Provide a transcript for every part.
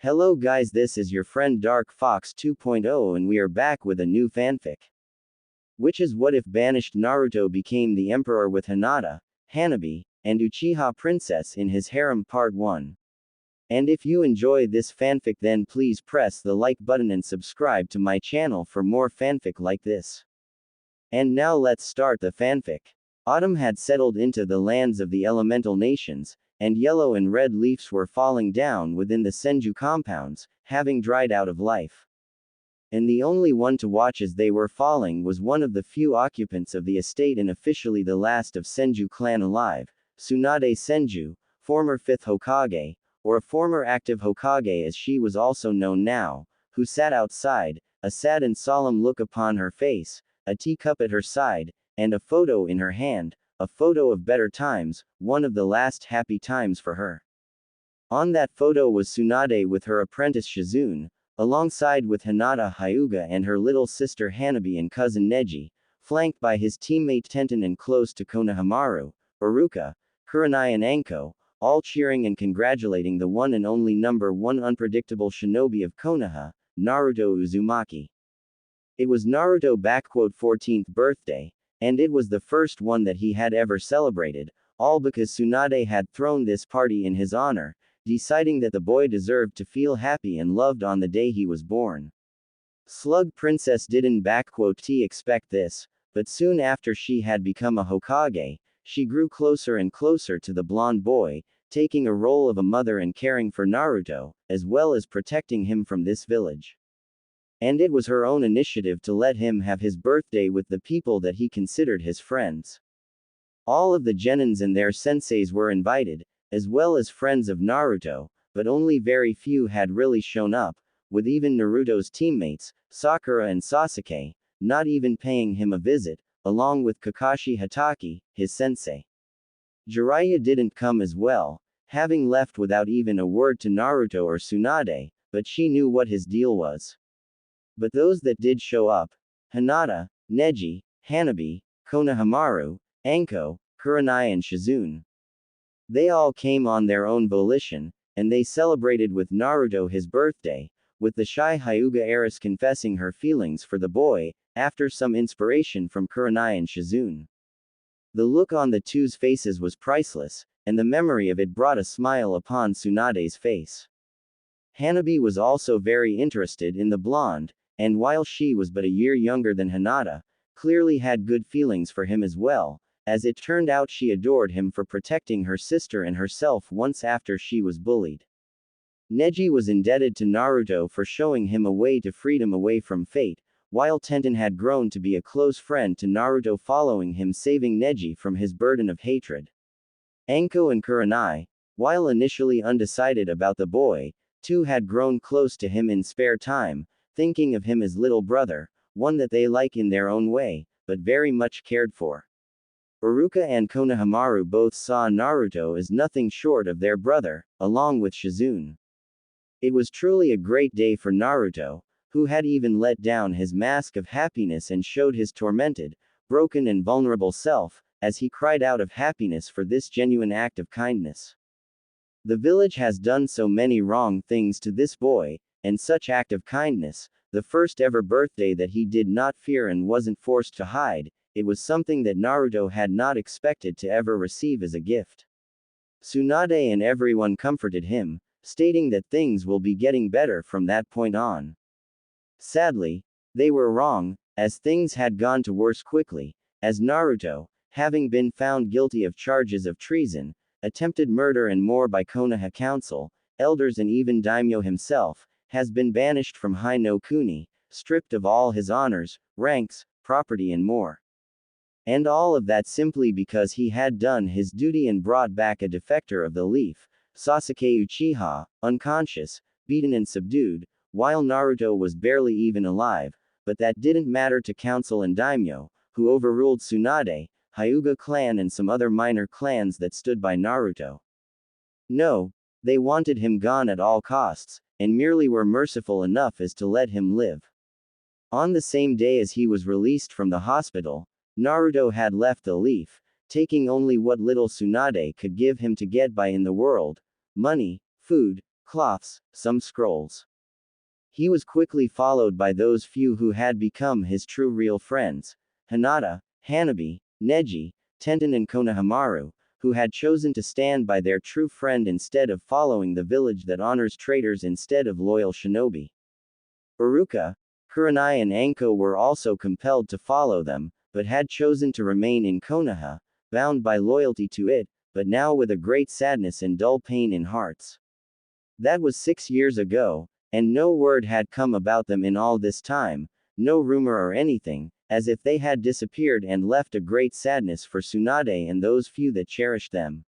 Hello guys, this is your friend Dark Fox 2.0 and we are back with a new fanfic. Which is what if Banished Naruto became the emperor with Hinata, Hanabi, and Uchiha princess in his harem part 1. And if you enjoy this fanfic then please press the like button and subscribe to my channel for more fanfic like this. And now let's start the fanfic. Autumn had settled into the lands of the elemental nations, and yellow and red leaves were falling down within the Senju compounds, having dried out of life. And the only one to watch as they were falling was one of the few occupants of the estate and officially the last of Senju clan alive, Tsunade Senju, former 5th Hokage, or a former active Hokage as she was also known now, who sat outside, a sad and solemn look upon her face, a teacup at her side, and a photo in her hand, a photo of better times, one of the last happy times for her. On that photo was Tsunade with her apprentice Shizune, alongside with Hinata Hyuga and her little sister Hanabi and cousin Neji, flanked by his teammate Tenten and close to Konohamaru, Iruka, Kurenai and Anko, all cheering and congratulating the one and only number 1 unpredictable shinobi of Konoha, Naruto Uzumaki. It was Naruto's 14th birthday, and it was the first one that he had ever celebrated, all because Tsunade had thrown this party in his honor, deciding that the boy deserved to feel happy and loved on the day he was born. Slug Princess didn't expect this, but soon after she had become a Hokage, she grew closer and closer to the blonde boy, taking a role of a mother and caring for Naruto, as well as protecting him from this village. And it was her own initiative to let him have his birthday with the people that he considered his friends. All of the genins and their senseis were invited, as well as friends of Naruto, but only very few had really shown up, with even Naruto's teammates, Sakura and Sasuke, not even paying him a visit, along with Kakashi Hatake, his sensei. Jiraiya didn't come as well, having left without even a word to Naruto or Tsunade, but she knew what his deal was. But those that did show up, Hinata, Neji, Hanabi, Konohamaru, Anko, Kurenai and Shizune. They all came on their own volition, and they celebrated with Naruto his birthday, with the shy Hyuga heiress confessing her feelings for the boy, after some inspiration from Kurenai and Shizune. The look on the two's faces was priceless, and the memory of it brought a smile upon Tsunade's face. Hanabi was also very interested in the blonde, and while she was but a year younger than Hinata, clearly had good feelings for him as well. As it turned out, she adored him for protecting her sister and herself once after she was bullied. Neji was indebted to Naruto for showing him a way to freedom away from fate, while Tenten had grown to be a close friend to Naruto following him saving Neji from his burden of hatred. Anko and Kurenai, while initially undecided about the boy, too had grown close to him in spare time, thinking of him as little brother, one that they like in their own way, but very much cared for. Iruka and Konohamaru both saw Naruto as nothing short of their brother, along with Shizune. It was truly a great day for Naruto, who had even let down his mask of happiness and showed his tormented, broken and vulnerable self, as he cried out of happiness for this genuine act of kindness. The village has done so many wrong things to this boy, and such act of kindness, the first ever birthday that he did not fear and wasn't forced to hide, it was something that Naruto had not expected to ever receive as a gift. Tsunade and everyone comforted him, stating that things will be getting better from that point on. Sadly, they were wrong, as things had gone to worse quickly, as Naruto, having been found guilty of charges of treason, attempted murder and more by Konoha Council, elders and even Daimyo himself, has been banished from Hai no Kuni, stripped of all his honors, ranks, property and more. And all of that simply because he had done his duty and brought back a defector of the leaf, Sasuke Uchiha, unconscious, beaten and subdued, while Naruto was barely even alive, but that didn't matter to Council and Daimyo, who overruled Tsunade, Hyuga clan and some other minor clans that stood by Naruto. No, they wanted him gone at all costs, and merely were merciful enough as to let him live. On the same day as he was released from the hospital, Naruto had left the leaf, taking only what little Tsunade could give him to get by in the world: money, food, cloths, some scrolls. He was quickly followed by those few who had become his true real friends, Hinata, Hanabi, Neji, Tenten and Konohamaru, who had chosen to stand by their true friend instead of following the village that honors traitors instead of loyal shinobi. Uruka, Kurenai and Anko were also compelled to follow them, but had chosen to remain in Konoha, bound by loyalty to it, but now with a great sadness and dull pain in hearts. That was 6 years ago, and no word had come about them in all this time, no rumor or anything, as if they had disappeared and left a great sadness for Tsunade and those few that cherished them.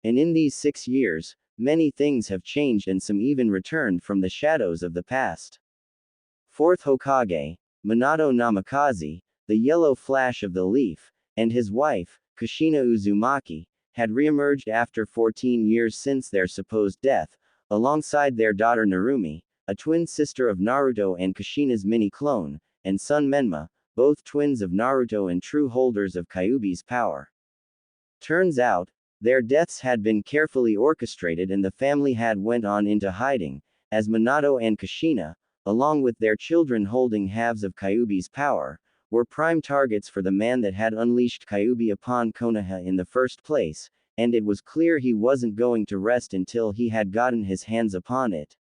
And in these 6 years, many things have changed and some even returned from the shadows of the past. Fourth Hokage, Minato Namikaze, the yellow flash of the leaf, and his wife, Kushina Uzumaki, had reemerged after 14 years since their supposed death, alongside their daughter Narumi, a twin sister of Naruto and Kushina's mini-clone, and son Menma, both twins of Naruto and true holders of Kyuubi's power. Turns out, their deaths had been carefully orchestrated and the family had went on into hiding, as Minato and Kushina, along with their children holding halves of Kyuubi's power, were prime targets for the man that had unleashed Kyuubi upon Konoha in the first place, and it was clear he wasn't going to rest until he had gotten his hands upon it.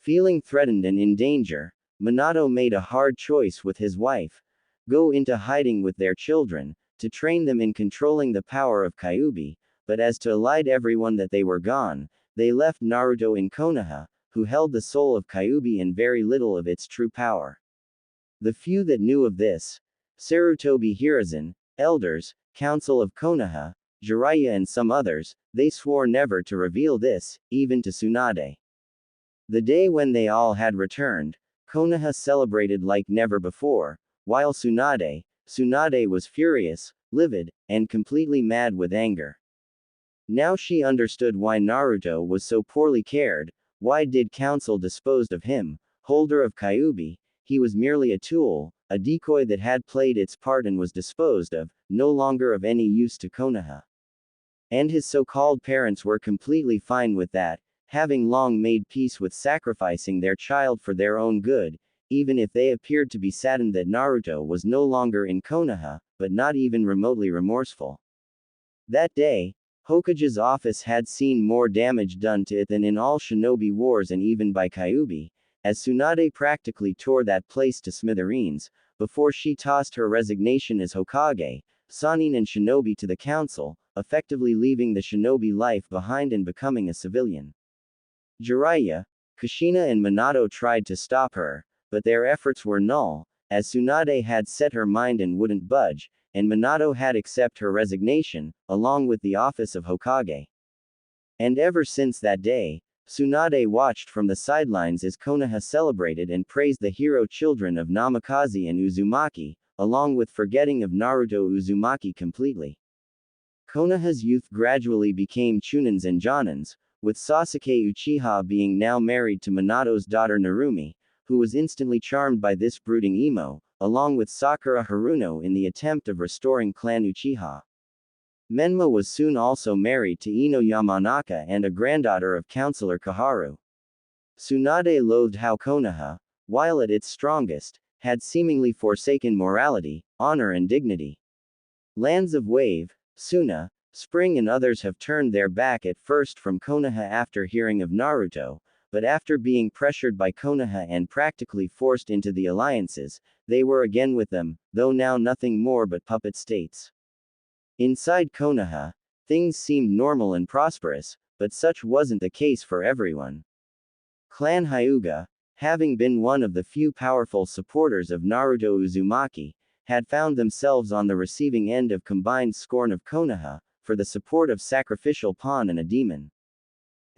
Feeling threatened and in danger, Minato made a hard choice with his wife: go into hiding with their children, to train them in controlling the power of Kyuubi, but as to allied everyone that they were gone, they left Naruto in Konoha, who held the soul of Kyuubi and very little of its true power. The few that knew of this, Sarutobi Hiruzen, elders, council of Konoha, Jiraiya and some others, they swore never to reveal this, even to Tsunade. The day when they all had returned, Konoha celebrated like never before, while Tsunade was furious, livid, and completely mad with anger. Now she understood why Naruto was so poorly cared. Why did council dispose of him, holder of Kyuubi? He was merely a tool, a decoy that had played its part and was disposed of, no longer of any use to Konoha. And his so-called parents were completely fine with that, having long made peace with sacrificing their child for their own good, even if they appeared to be saddened that Naruto was no longer in Konoha, but not even remotely remorseful. That day, Hokage's office had seen more damage done to it than in all shinobi wars and even by Kyuubi, as Tsunade practically tore that place to smithereens, before she tossed her resignation as Hokage, Sannin and shinobi to the council, effectively leaving the shinobi life behind and becoming a civilian. Jiraiya, Kushina and Minato tried to stop her, but their efforts were null, as Tsunade had set her mind and wouldn't budge, and Minato had accepted her resignation, along with the office of Hokage. And ever since that day, Tsunade watched from the sidelines as Konoha celebrated and praised the hero children of Namikaze and Uzumaki, along with forgetting of Naruto Uzumaki completely. Konoha's youth gradually became Chunins and Jonins, with Sasuke Uchiha being now married to Minato's daughter Narumi, who was instantly charmed by this brooding emo, along with Sakura Haruno in the attempt of restoring clan Uchiha. Menma was soon also married to Ino Yamanaka and a granddaughter of Councillor Kaharu. Tsunade loathed how Konoha, while at its strongest, had seemingly forsaken morality, honor and dignity. Lands of Wave, Suna, Spring and others have turned their back at first from Konoha after hearing of Naruto, but after being pressured by Konoha and practically forced into the alliances, they were again with them, though now nothing more but puppet states. Inside Konoha, things seemed normal and prosperous, but such wasn't the case for everyone. Clan Hyuga, having been one of the few powerful supporters of Naruto Uzumaki, had found themselves on the receiving end of combined scorn of Konoha, for the support of sacrificial pawn and a demon.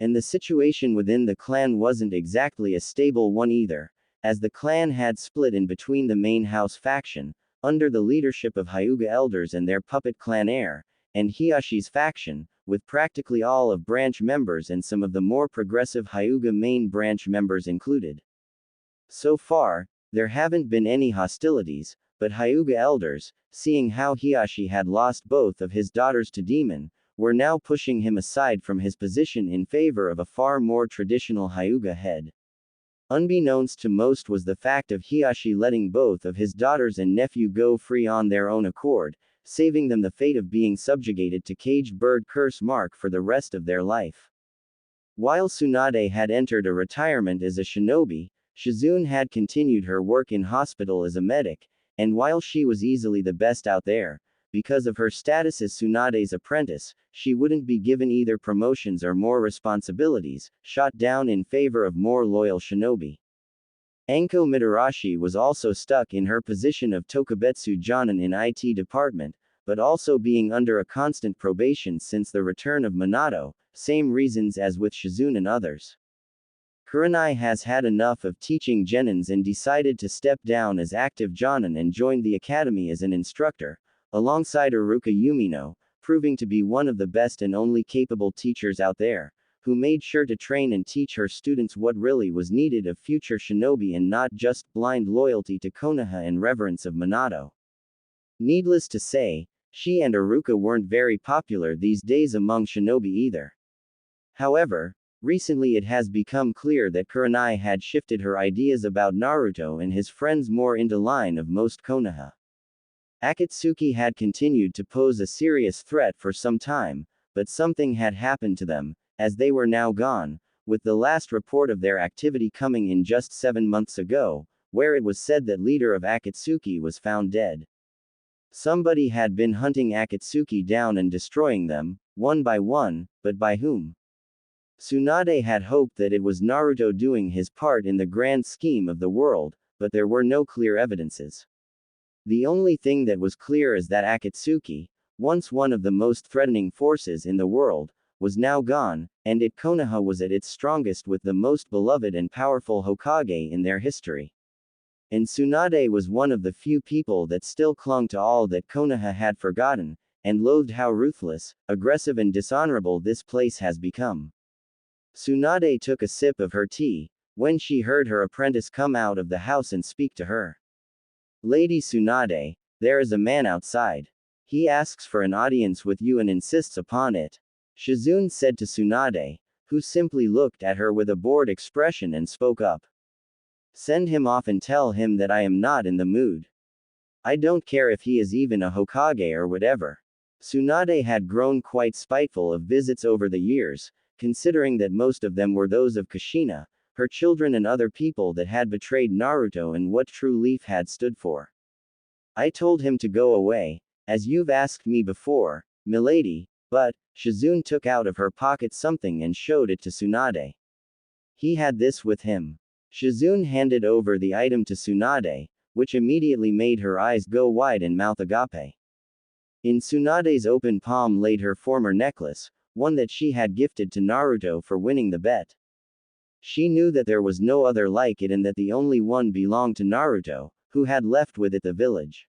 And the situation within the clan wasn't exactly a stable one either, as the clan had split in between the main house faction, under the leadership of Hyuga elders and their puppet clan heir, and Hiyashi's faction, with practically all of branch members and some of the more progressive Hyuga main branch members included. So far, there haven't been any hostilities, but Hyuga elders, seeing how Hiyashi had lost both of his daughters to demon, were now pushing him aside from his position in favor of a far more traditional Hyuga head. Unbeknownst to most was the fact of Hiashi letting both of his daughters and nephew go free on their own accord, saving them the fate of being subjugated to caged bird curse mark for the rest of their life. While Tsunade had entered a retirement as a shinobi, Shizune had continued her work in hospital as a medic, and while she was easily the best out there, because of her status as Tsunade's apprentice, she wouldn't be given either promotions or more responsibilities, shot down in favor of more loyal shinobi. Anko Mitarashi was also stuck in her position of Tokubetsu Jonin in IT department, but also being under a constant probation since the return of Minato, same reasons as with Shizune and others. Kurenai has had enough of teaching genins and decided to step down as active jonin and joined the academy as an instructor, alongside Iruka Yumino, proving to be one of the best and only capable teachers out there, who made sure to train and teach her students what really was needed of future shinobi and not just blind loyalty to Konoha and reverence of Minato. Needless to say, she and Iruka weren't very popular these days among shinobi either. However, recently it has become clear that Kurenai had shifted her ideas about Naruto and his friends more into line of most Konoha. Akatsuki had continued to pose a serious threat for some time, but something had happened to them, as they were now gone, with the last report of their activity coming in just 7 months ago, where it was said that leader of Akatsuki was found dead. Somebody had been hunting Akatsuki down and destroying them, one by one, but by whom? Tsunade had hoped that it was Naruto doing his part in the grand scheme of the world, but there were no clear evidences. The only thing that was clear is that Akatsuki, once one of the most threatening forces in the world, was now gone, and Konoha was at its strongest with the most beloved and powerful Hokage in their history. And Tsunade was one of the few people that still clung to all that Konoha had forgotten, and loathed how ruthless, aggressive and dishonorable this place has become. Tsunade took a sip of her tea, when she heard her apprentice come out of the house and speak to her. Lady Tsunade, there is a man outside. He asks for an audience with you and insists upon it. Shizune said to Tsunade, who simply looked at her with a bored expression and spoke up. Send him off and tell him that I am not in the mood. I don't care if he is even a Hokage or whatever. Tsunade had grown quite spiteful of visits over the years, considering that most of them were those of Kushina, her children and other people that had betrayed Naruto and what True Leaf had stood for. I told him to go away, as you've asked me before, milady, but, Shizune took out of her pocket something and showed it to Tsunade. He had this with him. Shizune handed over the item to Tsunade, which immediately made her eyes go wide and mouth agape. In Tsunade's open palm laid her former necklace, one that she had gifted to Naruto for winning the bet. She knew that there was no other like it and that the only one belonged to Naruto, who had left with it the village.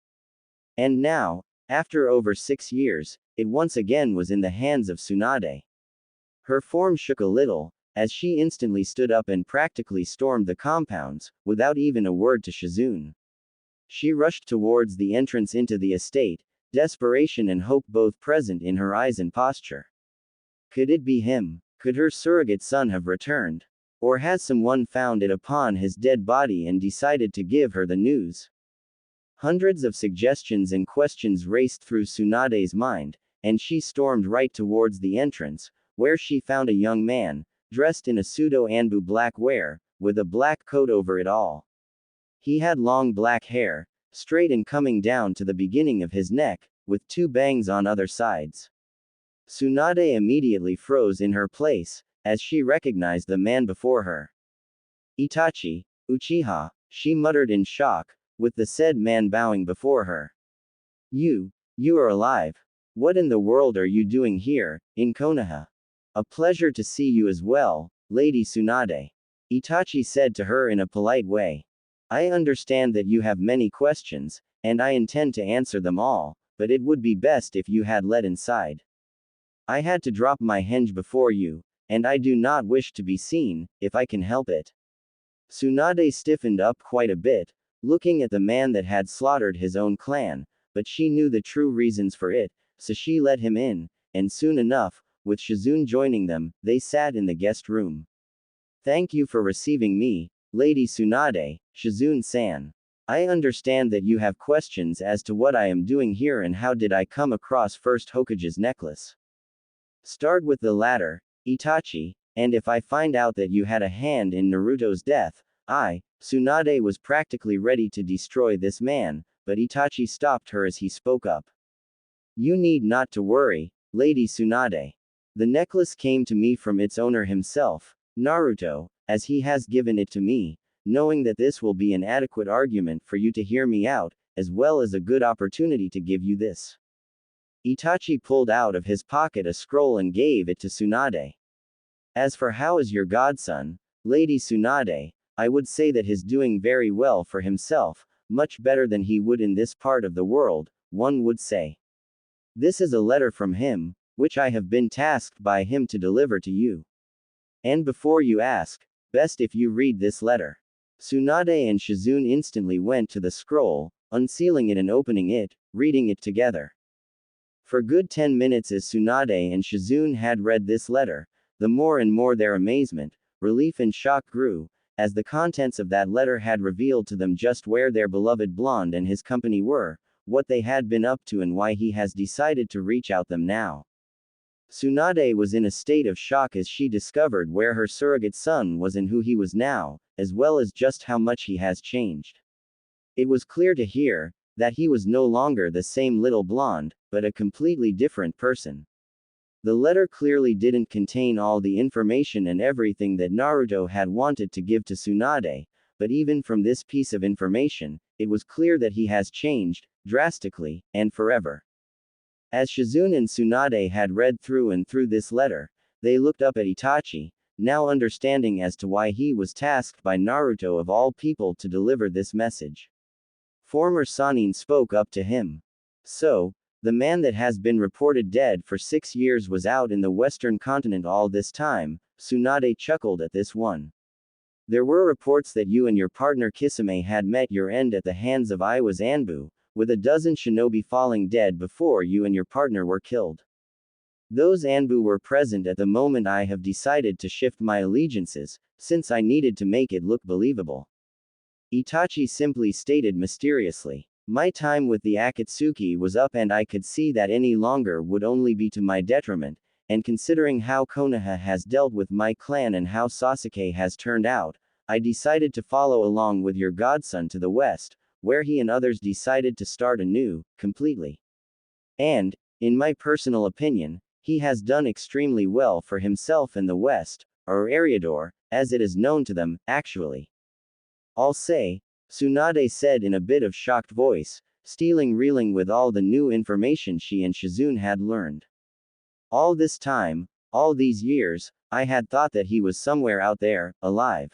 And now, after over 6 years, it once again was in the hands of Tsunade. Her form shook a little, as she instantly stood up and practically stormed the compounds, without even a word to Shizune. She rushed towards the entrance into the estate, desperation and hope both present in her eyes and posture. Could it be him? Could her surrogate son have returned? Or has someone found it upon his dead body and decided to give her the news? Hundreds of suggestions and questions raced through Tsunade's mind, and she stormed right towards the entrance, where she found a young man, dressed in a pseudo-Anbu black wear, with a black coat over it all. He had long black hair, straight and coming down to the beginning of his neck, with 2 bangs on other sides. Tsunade immediately froze in her place, as she recognized the man before her. Itachi, Uchiha, she muttered in shock, with the said man bowing before her. You are alive. What in the world are you doing here, in Konoha? A pleasure to see you as well, Lady Tsunade. Itachi said to her in a polite way. I understand that you have many questions, and I intend to answer them all, but it would be best if you had let inside. I had to drop my henge before you, and I do not wish to be seen, if I can help it. Tsunade stiffened up quite a bit, looking at the man that had slaughtered his own clan, but she knew the true reasons for it, so she let him in, and soon enough, with Shizune joining them, they sat in the guest room. Thank you for receiving me, Lady Tsunade, Shizune-san. I understand that you have questions as to what I am doing here and how did I come across First Hokage's necklace. Start with the latter, Itachi, and if I find out that you had a hand in Naruto's death, Tsunade was practically ready to destroy this man, but Itachi stopped her as he spoke up. You need not to worry, Lady Tsunade. The necklace came to me from its owner himself, Naruto, as he has given it to me, knowing that this will be an adequate argument for you to hear me out, as well as a good opportunity to give you this. Itachi pulled out of his pocket a scroll and gave it to Tsunade. As for how is your godson, Lady Tsunade, I would say that he's doing very well for himself, much better than he would in this part of the world, one would say. This is a letter from him, which I have been tasked by him to deliver to you. And before you ask, best if you read this letter. Tsunade and Shizune instantly went to the scroll, unsealing it and opening it, reading it together. For good 10 minutes as Tsunade and Shizune had read this letter, the more and more their amazement, relief and shock grew, as the contents of that letter had revealed to them just where their beloved blonde and his company were, what they had been up to and why he has decided to reach out them now. Tsunade was in a state of shock as she discovered where her surrogate son was and who he was now, as well as just how much he has changed. It was clear to hear that he was no longer the same little blonde, but a completely different person. The letter clearly didn't contain all the information and everything that Naruto had wanted to give to Tsunade, but even from this piece of information, it was clear that he has changed, drastically, and forever. As Shizune and Tsunade had read through and through this letter, they looked up at Itachi, now understanding as to why he was tasked by Naruto of all people to deliver this message. Former Sannin spoke up to him. So, the man that has been reported dead for 6 years was out in the western continent all this time, Tsunade chuckled at this one. There were reports that you and your partner Kisame had met your end at the hands of Iwa's Anbu, with a dozen shinobi falling dead before you and your partner were killed. Those Anbu were present at the moment I have decided to shift my allegiances, since I needed to make it look believable. Itachi simply stated mysteriously. My time with the Akatsuki was up and I could see that any longer would only be to my detriment, and considering how Konoha has dealt with my clan and how Sasuke has turned out, I decided to follow along with your godson to the west, where he and others decided to start anew, completely. And, in my personal opinion, he has done extremely well for himself in the west, or Eriador, as it is known to them, actually. I'll say, Tsunade said in a bit of shocked voice, reeling with all the new information she and Shizune had learned. All this time, all these years, I had thought that he was somewhere out there, alive.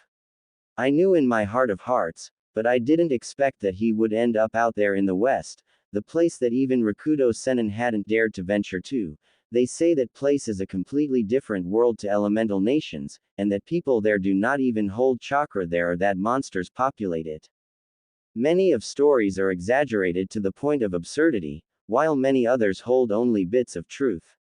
I knew in my heart of hearts, but I didn't expect that he would end up out there in the west, the place that even Rakudo Sennin hadn't dared to venture to. They say that place is a completely different world to elemental nations, and that people there do not even hold chakra there or that monsters populate it. Many of stories are exaggerated to the point of absurdity, while many others hold only bits of truth.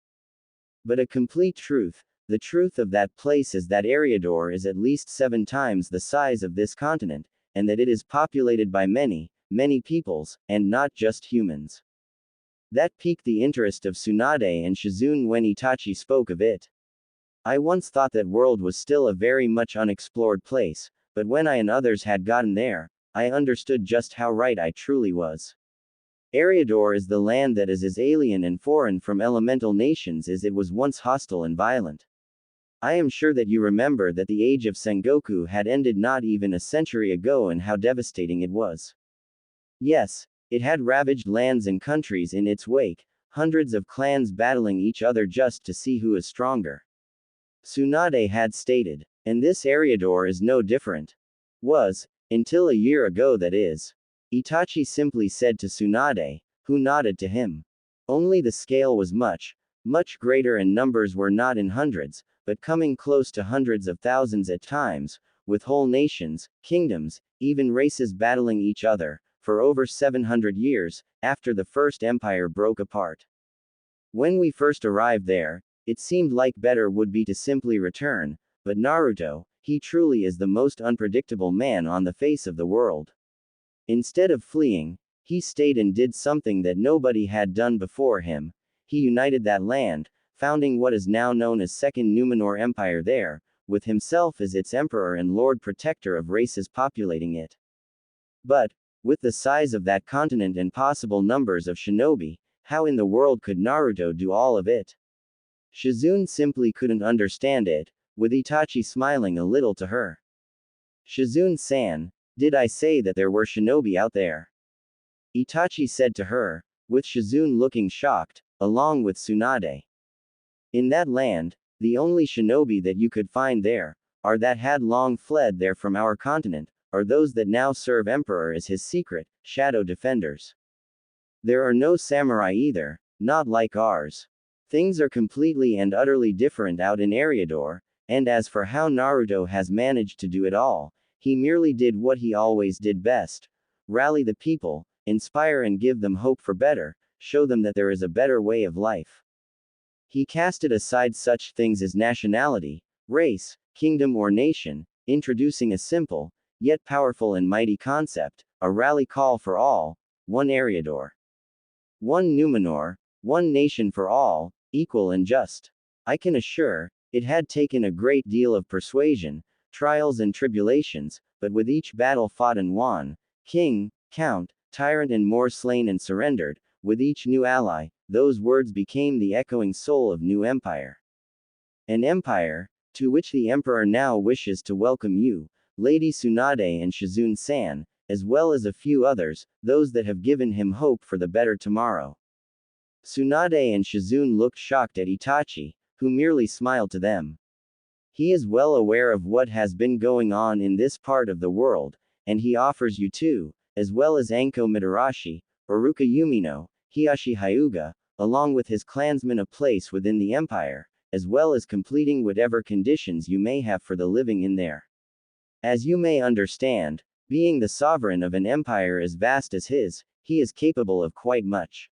But a complete truth, the truth of that place is that Eriador is at least 7 times the size of this continent, and that it is populated by many, many peoples, and not just humans. That piqued the interest of Tsunade and Shizune when Itachi spoke of it. I once thought that world was still a very much unexplored place, but when I and others had gotten there, I understood just how right I truly was. Eriador is the land that is as alien and foreign from elemental nations as it was once hostile and violent. I am sure that you remember that the age of Sengoku had ended not even a century ago and how devastating it was. Yes, it had ravaged lands and countries in its wake, hundreds of clans battling each other just to see who is stronger. Tsunade had stated, and this Eriador is no different. Was, until a year ago that is. Itachi simply said to Tsunade, who nodded to him. Only the scale was much, much greater and numbers were not in hundreds, but coming close to hundreds of thousands at times, with whole nations, kingdoms, even races battling each other, for over 700 years, after the First Empire broke apart. When we first arrived there, it seemed like better would be to simply return, but Naruto, he truly is the most unpredictable man on the face of the world. Instead of fleeing, he stayed and did something that nobody had done before him. He united that land, founding what is now known as Second Numenor Empire there, with himself as its emperor and lord protector of races populating it. But, with the size of that continent and possible numbers of shinobi, how in the world could Naruto do all of it? Shizune simply couldn't understand it, with Itachi smiling a little to her. Shizune-san, did I say that there were shinobi out there? Itachi said to her, with Shizune looking shocked, along with Tsunade. In that land, the only shinobi that you could find there, are that had long fled there from our continent, or those that now serve Emperor as his secret, shadow defenders. There are no samurai either, not like ours. Things are completely and utterly different out in Eriador, and as for how Naruto has managed to do it all, he merely did what he always did best: rally the people, inspire and give them hope for better, show them that there is a better way of life. He casted aside such things as nationality, race, kingdom or nation, introducing a simple, yet powerful and mighty concept, a rally call for all, one Eriador. One Numenor, one nation for all, equal and just. I can assure, it had taken a great deal of persuasion, trials and tribulations, but with each battle fought and won, king, count, tyrant and more slain and surrendered, with each new ally, those words became the echoing soul of new empire. An empire, to which the emperor now wishes to welcome you, Lady Tsunade and Shizune-san, as well as a few others, those that have given him hope for the better tomorrow. Tsunade and Shizune looked shocked at Itachi, who merely smiled to them. He is well aware of what has been going on in this part of the world, and he offers you too, as well as Anko Mitarashi, Uruka Yumino, Hiyashi Hyuga, along with his clansmen a place within the empire, as well as completing whatever conditions you may have for the living in there. As you may understand, being the sovereign of an empire as vast as his, he is capable of quite much.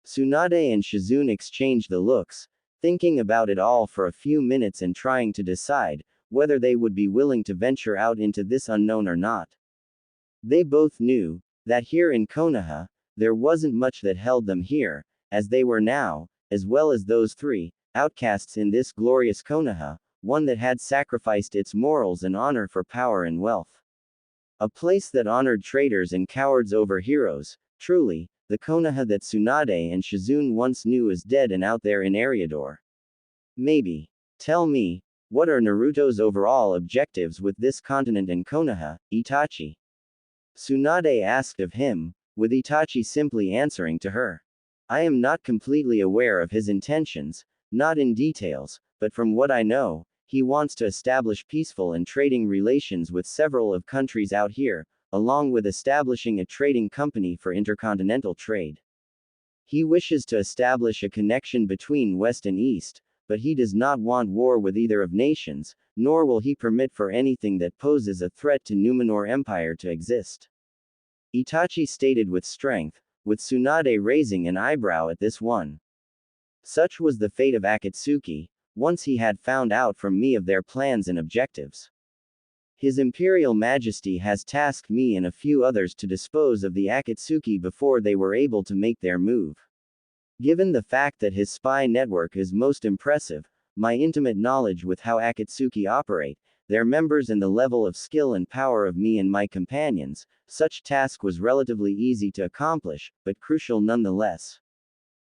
Tsunade and Shizune exchanged the looks, thinking about it all for a few minutes and trying to decide whether they would be willing to venture out into this unknown or not. They both knew that here in Konoha, there wasn't much that held them here, as they were now, as well as those three outcasts in this glorious Konoha, one that had sacrificed its morals and honor for power and wealth. A place that honored traitors and cowards over heroes. Truly, the Konoha that Tsunade and Shizune once knew is dead and out there in Eriador. Maybe. Tell me, what are Naruto's overall objectives with this continent and Konoha, Itachi? Tsunade asked of him, with Itachi simply answering to her. I am not completely aware of his intentions, not in details, but from what I know, he wants to establish peaceful and trading relations with several of countries out here, along with establishing a trading company for intercontinental trade. He wishes to establish a connection between West and East, but he does not want war with either of nations, nor will he permit for anything that poses a threat to Numenor Empire to exist. Itachi stated with strength, with Tsunade raising an eyebrow at this one. Such was the fate of Akatsuki, once he had found out from me of their plans and objectives. His Imperial Majesty has tasked me and a few others to dispose of the Akatsuki before they were able to make their move. Given the fact that his spy network is most impressive, my intimate knowledge with how Akatsuki operate, their members and the level of skill and power of me and my companions, such task was relatively easy to accomplish, but crucial nonetheless.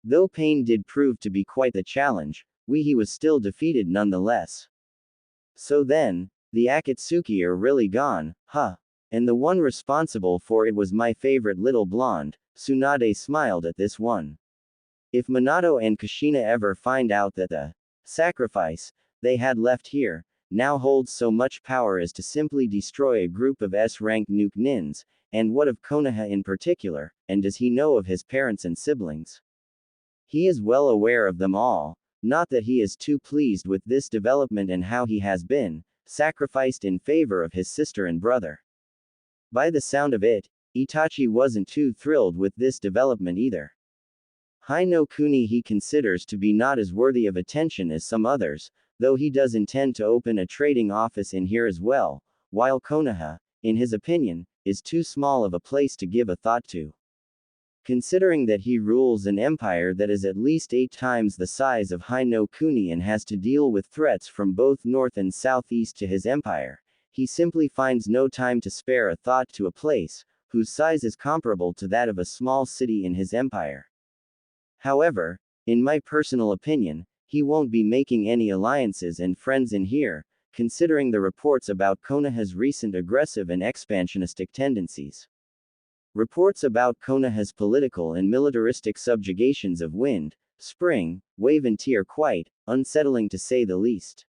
Though pain did prove to be quite the challenge, he was still defeated nonetheless. So then, the Akatsuki are really gone, huh? And the one responsible for it was my favorite little blonde. Tsunade smiled at this one. If Minato and Kushina ever find out that the sacrifice they had left here now holds so much power as to simply destroy a group of S-rank nuke nins, and what of Konoha in particular, and does he know of his parents and siblings? He is well aware of them all, not that he is too pleased with this development and how he has been sacrificed in favor of his sister and brother. By the sound of it, Itachi wasn't too thrilled with this development either. Hino Kuni he considers to be not as worthy of attention as some others, though he does intend to open a trading office in here as well, while Konoha, in his opinion, is too small of a place to give a thought to. Considering that he rules an empire that is at least 8 times the size of Hino Kuni and has to deal with threats from both north and southeast to his empire, he simply finds no time to spare a thought to a place whose size is comparable to that of a small city in his empire. However, in my personal opinion, he won't be making any alliances and friends in here, considering the reports about Konoha's recent aggressive and expansionistic tendencies. Reports about Konoha's political and militaristic subjugations of Wind, Spring, Wave and Tea are quite unsettling to say the least.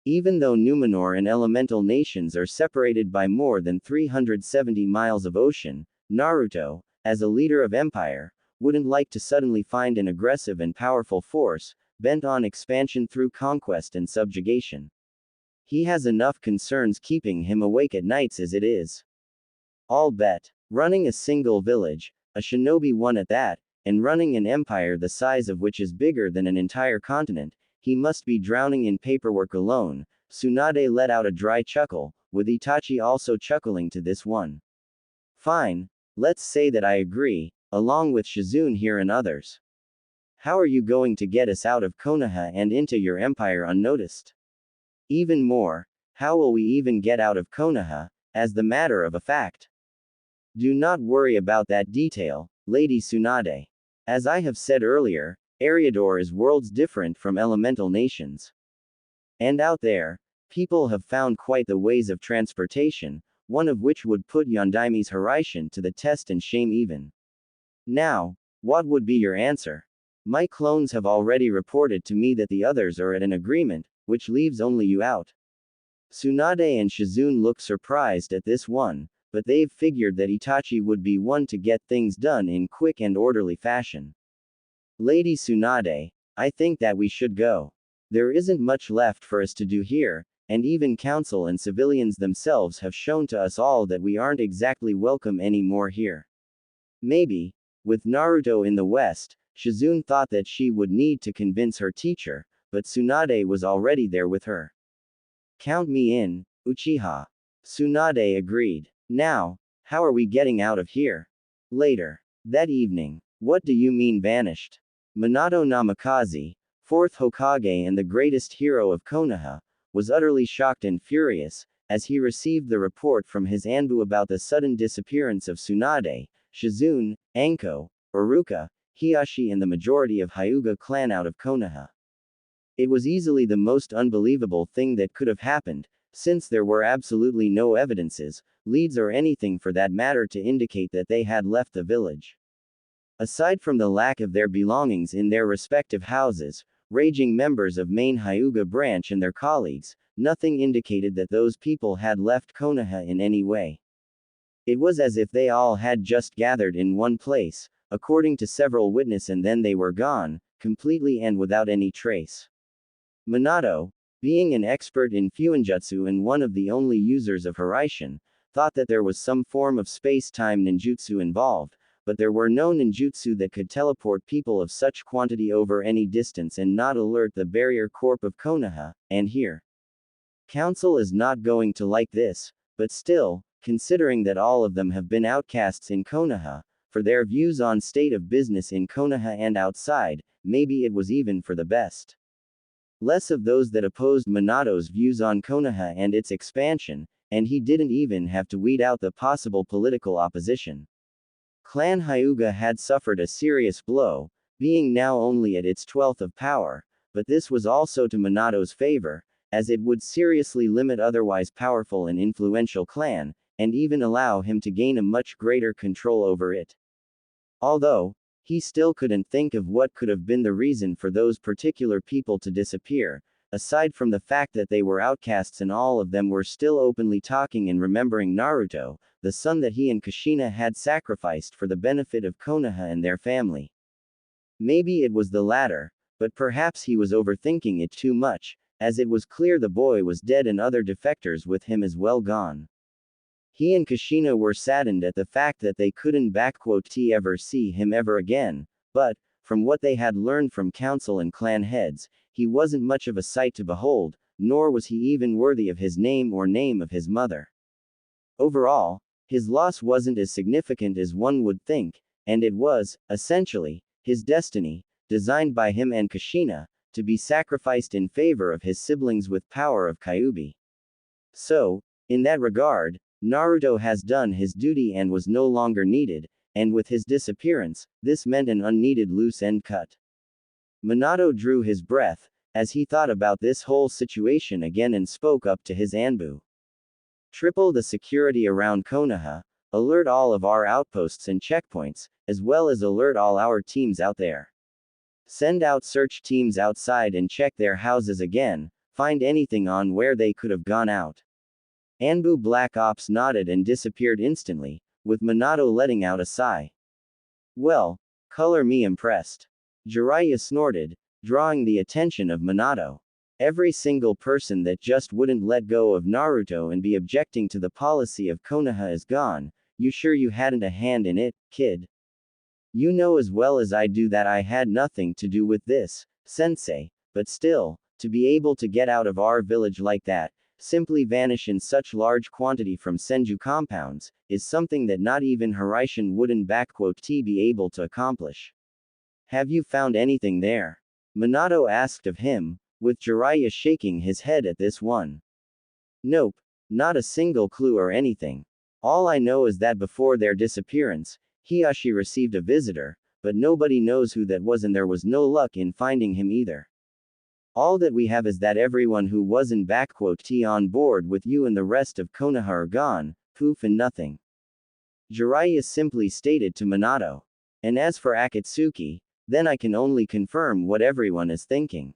Even though Numenor and elemental nations are separated by more than 370 miles of ocean, Naruto, as a leader of empire, wouldn't like to suddenly find an aggressive and powerful force, bent on expansion through conquest and subjugation. He has enough concerns keeping him awake at nights as it is. I'll bet. Running a single village, a shinobi one at that, and running an empire the size of which is bigger than an entire continent, he must be drowning in paperwork alone. Tsunade let out a dry chuckle, with Itachi also chuckling to this one. Fine. Let's say that I agree, along with Shizune here and others. How are you going to get us out of Konoha and into your empire unnoticed? Even more, how will we even get out of Konoha, as the matter of a fact? Do not worry about that detail, Lady Tsunade. As I have said earlier, Eriador is worlds different from elemental nations. And out there, people have found quite the ways of transportation, one of which would put Yondaime's Hiraishin to the test and shame even. Now, what would be your answer? My clones have already reported to me that the others are at an agreement, which leaves only you out. Tsunade and Shizune look surprised at this one, but they've figured that Itachi would be one to get things done in quick and orderly fashion. Lady Tsunade, I think that we should go. There isn't much left for us to do here, and even council and civilians themselves have shown to us all that we aren't exactly welcome anymore here. Maybe, with Naruto in the west, Shizune thought that she would need to convince her teacher, but Tsunade was already there with her. Count me in, Uchiha. Tsunade agreed. Now, how are we getting out of here? Later. That evening. What do you mean banished? Minato Namikaze, 4th Hokage and the greatest hero of Konoha, was utterly shocked and furious, as he received the report from his Anbu about the sudden disappearance of Tsunade, Shizune, Anko, Iruka, Hiashi and the majority of Hyuga clan out of Konoha. It was easily the most unbelievable thing that could have happened, since there were absolutely no evidences, leads or anything for that matter to indicate that they had left the village. Aside from the lack of their belongings in their respective houses, raging members of main Hyuga branch and their colleagues, nothing indicated that those people had left Konoha in any way. It was as if they all had just gathered in one place, according to several witnesses, and then they were gone, completely and without any trace. Minato, being an expert in Fuinjutsu and one of the only users of Hiraishin, thought that there was some form of space-time ninjutsu involved, but there were no ninjutsu that could teleport people of such quantity over any distance and not alert the barrier corp of Konoha, and here. Council is not going to like this, but still, considering that all of them have been outcasts in Konoha, for their views on state of business in Konoha and outside, maybe it was even for the best. Less of those that opposed Minato's views on Konoha and its expansion, and he didn't even have to weed out the possible political opposition. Clan Hyuga had suffered a serious blow, being now only at its 12th of power, but this was also to Minato's favor, as it would seriously limit otherwise powerful and influential clan, and even allow him to gain a much greater control over it. Although, he still couldn't think of what could have been the reason for those particular people to disappear, aside from the fact that they were outcasts and all of them were still openly talking and remembering Naruto, the son that he and Kushina had sacrificed for the benefit of Konoha and their family. Maybe it was the latter, but perhaps he was overthinking it too much, as it was clear the boy was dead and other defectors with him as well gone. He and Kushina were saddened at the fact that they couldn't ever see him ever again, but, from what they had learned from council and clan heads, he wasn't much of a sight to behold, nor was he even worthy of his name or name of his mother. Overall, his loss wasn't as significant as one would think, and it was, essentially, his destiny, designed by him and Kushina, to be sacrificed in favor of his siblings with power of Kyuubi. So, in that regard, Naruto has done his duty and was no longer needed, and with his disappearance, this meant an unneeded loose end cut. Minato drew his breath, as he thought about this whole situation again and spoke up to his Anbu. Triple the security around Konoha, alert all of our outposts and checkpoints, as well as alert all our teams out there. Send out search teams outside and check their houses again, find anything on where they could have gone out. Anbu Black Ops nodded and disappeared instantly, with Minato letting out a sigh. Well, color me impressed. Jiraiya snorted, drawing the attention of Minato. Every single person that just wouldn't let go of Naruto and be objecting to the policy of Konoha is gone. You sure you hadn't a hand in it, kid? You know as well as I do that I had nothing to do with this, sensei, but still, to be able to get out of our village like that, simply vanish in such large quantity from Senju compounds, is something that not even Hiraishin wouldn't be able to accomplish. Have you found anything there? Minato asked of him, with Jiraiya shaking his head at this one. Nope, not a single clue or anything. All I know is that before their disappearance, Hiashi received a visitor, but nobody knows who that was and there was no luck in finding him either. All that we have is that everyone who wasn't on board with you and the rest of Konoha are gone, poof and nothing. Jiraiya simply stated to Minato. And as for Akatsuki, then I can only confirm what everyone is thinking.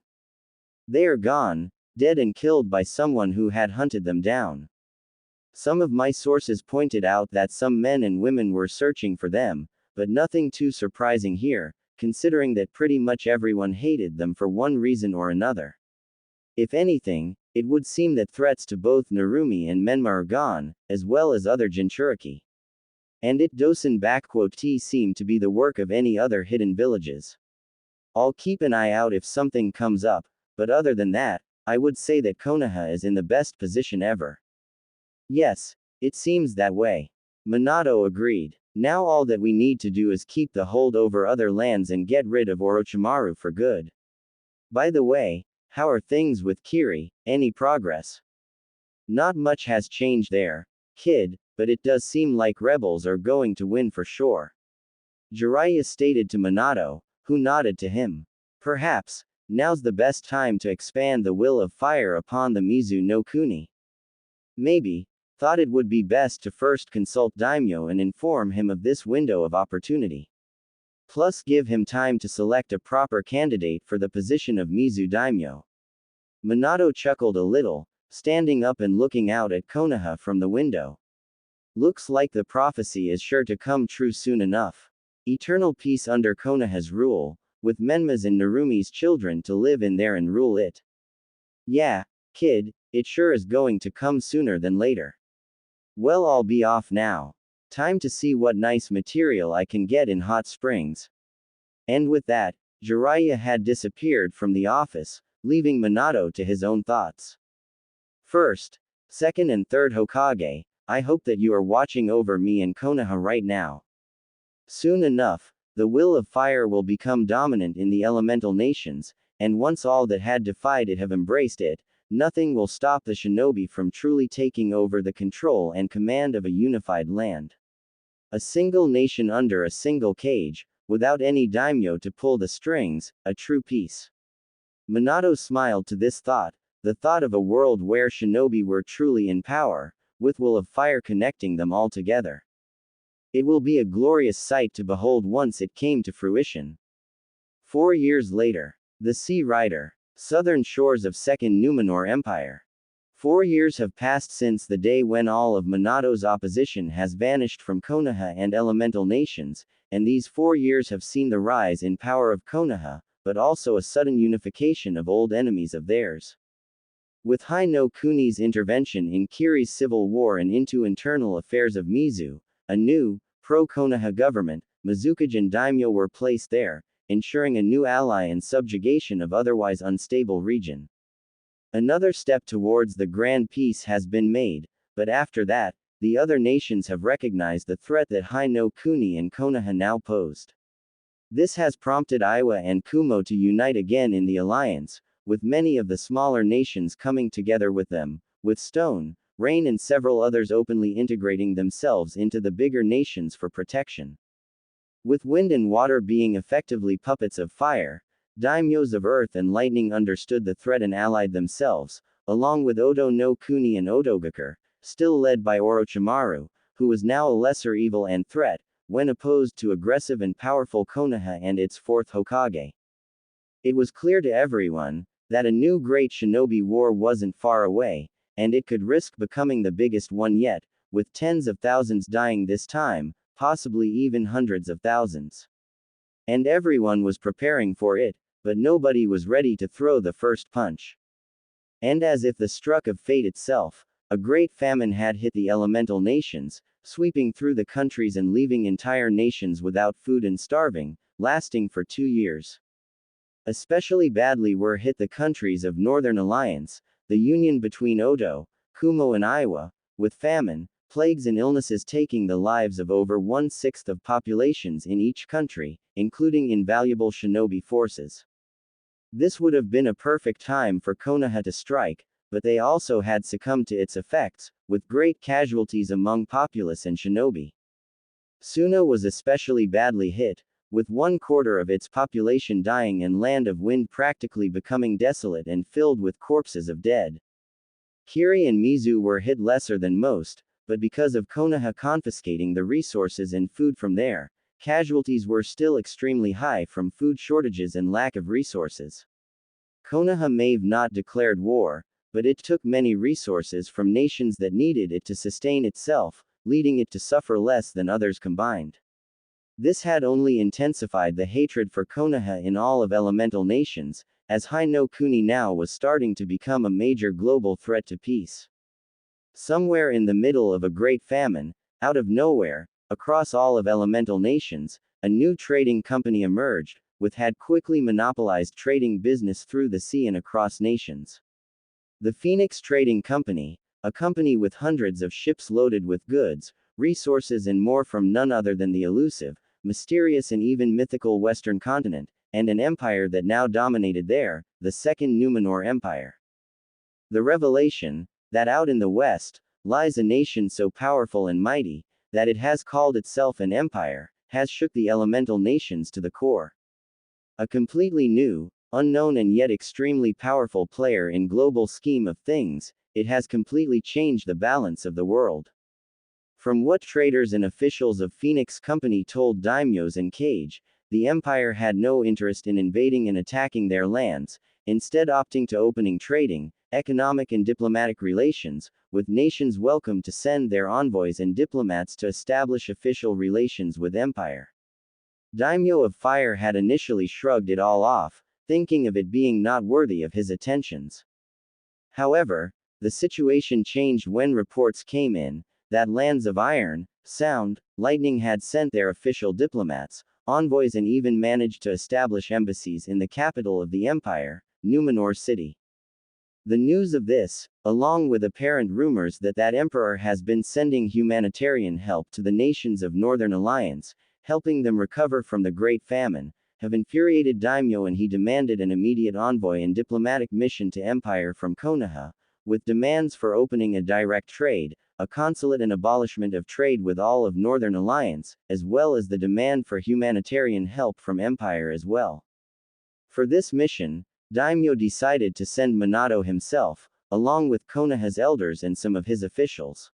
They are gone, dead and killed by someone who had hunted them down. Some of my sources pointed out that some men and women were searching for them, but nothing too surprising here, considering that pretty much everyone hated them for one reason or another. If anything, it would seem that threats to both Narumi and Menma are gone, as well as other Jinchuriki. And it doesn't seem to be the work of any other hidden villages. I'll keep an eye out if something comes up, but other than that, I would say that Konoha is in the best position ever. Yes, it seems that way. Minato agreed. Now all that we need to do is keep the hold over other lands and get rid of Orochimaru for good. By the way, how are things with Kiri, any progress? Not much has changed there, kid, but it does seem like rebels are going to win for sure. Jiraiya stated to Minato, who nodded to him. Perhaps, now's the best time to expand the will of fire upon the Mizu no Kuni. Maybe, thought it would be best to first consult Daimyo and inform him of this window of opportunity. Plus give him time to select a proper candidate for the position of Mizu Daimyo. Minato chuckled a little, standing up and looking out at Konoha from the window. Looks like the prophecy is sure to come true soon enough. Eternal peace under Konoha's rule, with Menma's and Narumi's children to live in there and rule it. Yeah, kid, it sure is going to come sooner than later. Well, I'll be off now. Time to see what nice material I can get in hot springs. And with that, Jiraiya had disappeared from the office, leaving Minato to his own thoughts. First, second and third Hokage, I hope that you are watching over me and Konoha right now. Soon enough, the will of fire will become dominant in the elemental nations, and once all that had defied it have embraced it, nothing will stop the shinobi from truly taking over the control and command of a unified land. A single nation under a single cage, without any daimyo to pull the strings, a true peace. Minato smiled to this thought, the thought of a world where shinobi were truly in power, with will of fire connecting them all together. It will be a glorious sight to behold once it came to fruition. 4 years later. The Sea Rider. Southern shores of Second Numor Empire. 4 years have passed since the day when all of Minato's opposition has vanished from Konoha and elemental nations, and these 4 years have seen the rise in power of Konoha, but also a sudden unification of old enemies of theirs. With Hai no Kuni's intervention in Kiri's civil war and into internal affairs of Mizu, a new, pro-Konoha government, Mizukage and daimyo were placed there, ensuring a new ally and subjugation of otherwise unstable region. Another step towards the grand peace has been made, but after that, the other nations have recognized the threat that Hi no Kuni and Konoha now posed. This has prompted Iwa and Kumo to unite again in the alliance, with many of the smaller nations coming together with them, with Stone, Rain and several others openly integrating themselves into the bigger nations for protection. With Wind and Water being effectively puppets of fire, daimyos of Earth and Lightning understood the threat and allied themselves, along with Odo no Kuni and Odogakure, still led by Orochimaru, who was now a lesser evil and threat, when opposed to aggressive and powerful Konoha and its fourth Hokage. It was clear to everyone that a new great shinobi war wasn't far away, and it could risk becoming the biggest one yet, with tens of thousands dying this time, possibly even hundreds of thousands. And everyone was preparing for it, but nobody was ready to throw the first punch. And as if the stroke of fate itself, a great famine had hit the elemental nations, sweeping through the countries and leaving entire nations without food and starving, lasting for 2 years. Especially badly were hit the countries of Northern Alliance, the union between Odo, Kumo and Iwa, with famine, plagues and illnesses taking the lives of over 1/6 of populations in each country, including invaluable shinobi forces. This would have been a perfect time for Konoha to strike, but they also had succumbed to its effects, with great casualties among populace and shinobi. Suna was especially badly hit, with 1/4 of its population dying and Land of Wind practically becoming desolate and filled with corpses of dead. Kiri and Mizu were hit lesser than most, but because of Konoha confiscating the resources and food from there, casualties were still extremely high from food shortages and lack of resources. Konoha may have not declared war, but it took many resources from nations that needed it to sustain itself, leading it to suffer less than others combined. This had only intensified the hatred for Konoha in all of elemental nations, as Hi no Kuni now was starting to become a major global threat to peace. Somewhere in the middle of a great famine, out of nowhere, across all of elemental nations, a new trading company emerged, which had quickly monopolized trading business through the sea and across nations. The Phoenix Trading Company, a company with hundreds of ships loaded with goods, resources and more from none other than the elusive, mysterious and even mythical Western continent, and an empire that now dominated there, the Second Numor Empire. The revelation, that out in the West, lies a nation so powerful and mighty, that it has called itself an empire, has shook the elemental nations to the core. A completely new, unknown and yet extremely powerful player in global scheme of things, it has completely changed the balance of the world. From what traders and officials of Phoenix Company told daimyos and Cage, the empire had no interest in invading and attacking their lands, instead opting to opening trading, economic and diplomatic relations, with nations welcome to send their envoys and diplomats to establish official relations with empire. Daimyo of Fire had initially shrugged it all off, thinking of it being not worthy of his attentions. However, the situation changed when reports came in, that lands of Iron, Sound, Lightning had sent their official diplomats, envoys and even managed to establish embassies in the capital of the empire, Numenor City. The news of this, along with apparent rumors that that emperor has been sending humanitarian help to the nations of Northern Alliance, helping them recover from the Great Famine, have infuriated Daimyo and he demanded an immediate envoy and diplomatic mission to Empire from Konoha, with demands for opening a direct trade, a consulate and abolishment of trade with all of Northern Alliance, as well as the demand for humanitarian help from Empire as well. For this mission, Daimyo decided to send Minato himself, along with Konoha's elders and some of his officials.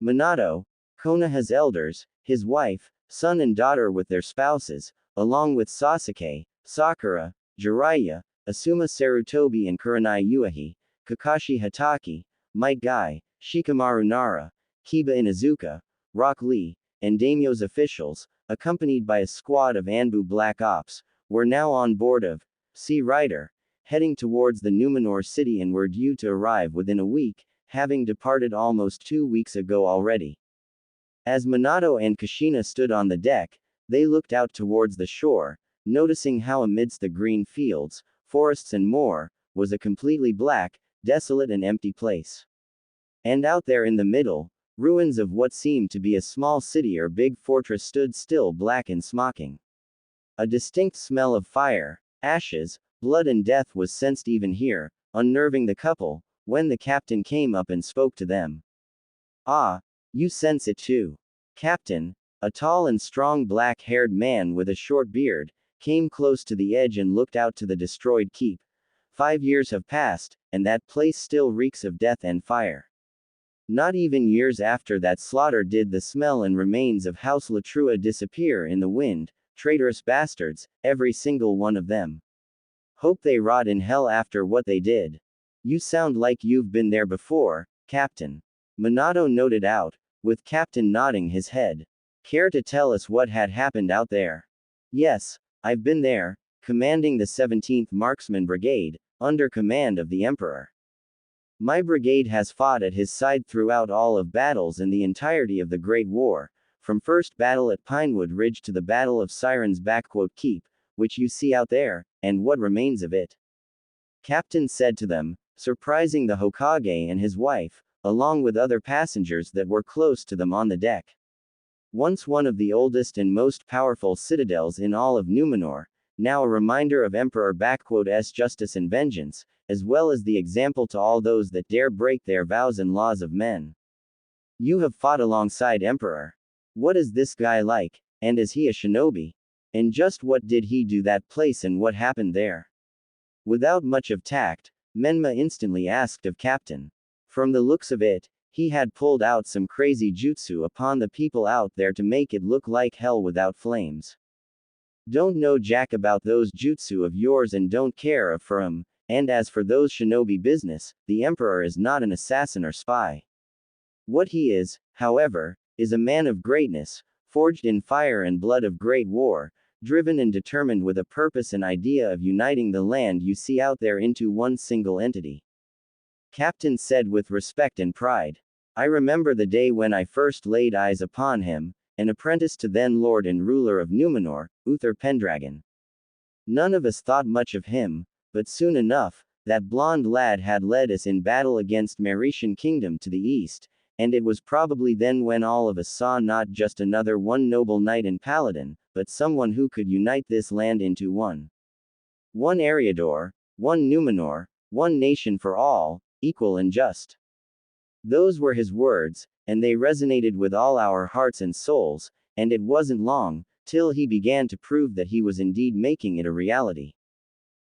Minato, Konoha's elders, his wife, son and daughter with their spouses, along with Sasuke, Sakura, Jiraiya, Asuma Sarutobi and Kurenai Uehi, Kakashi Hatake, Might Guy, Shikamaru Nara, Kiba Inuzuka, Rock Lee, and Daimyo's officials, accompanied by a squad of Anbu Black Ops, were now on board of Sea Rider, heading towards the Numenor city and were due to arrive within a week, having departed almost 2 weeks ago already. As Minato and Kushina stood on the deck, they looked out towards the shore, noticing how amidst the green fields, forests and more, was a completely black, desolate and empty place. And out there in the middle, ruins of what seemed to be a small city or big fortress stood still, black and smoking. A distinct smell of fire, ashes, blood and death was sensed even here, unnerving the couple, when the captain came up and spoke to them. "Ah, you sense it too." Captain, a tall and strong black-haired man with a short beard, came close to the edge and looked out to the destroyed keep. 5 years have passed, and that place still reeks of death and fire. Not even years after that slaughter did the smell and remains of House Latrua disappear in the wind. Traitorous bastards, every single one of them. Hope they rot in hell after what they did. You sound like you've been there before, Captain. Minato noted out, with Captain nodding his head. Care to tell us what had happened out there? Yes, I've been there, commanding the 17th Marksman Brigade, under command of the Emperor. My brigade has fought at his side throughout all of battles in the entirety of the Great War, from first battle at Pinewood Ridge to the Battle of Sirens Keep, which you see out there, and what remains of it. Captain said to them, surprising the Hokage and his wife, along with other passengers that were close to them on the deck. Once one of the oldest and most powerful citadels in all of Numenor, now a reminder of Emperor*'s justice and vengeance, as well as the example to all those that dare break their vows and laws of men. You have fought alongside Emperor. What is this guy like, and is he a shinobi? And just what did he do that place and what happened there? Without much of tact, Menma instantly asked of Captain. From the looks of it, he had pulled out some crazy jutsu upon the people out there to make it look like hell without flames. Don't know jack about those jutsu of yours and don't care for 'em, and as for those shinobi business, the Emperor is not an assassin or spy. What he is, however, is a man of greatness, forged in fire and blood of great war, driven and determined with a purpose and idea of uniting the land you see out there into one single entity. Captain said with respect and pride. I remember the day when I first laid eyes upon him, an apprentice to then Lord and ruler of Numenor, Uther Pendragon. None of us thought much of him, but soon enough, that blonde lad had led us in battle against Meretian Kingdom to the east, and it was probably then when all of us saw not just another one noble knight and paladin, but someone who could unite this land into one. One Eriador, one Numenor, one nation for all, equal and just. Those were his words, and they resonated with all our hearts and souls, and it wasn't long, till he began to prove that he was indeed making it a reality.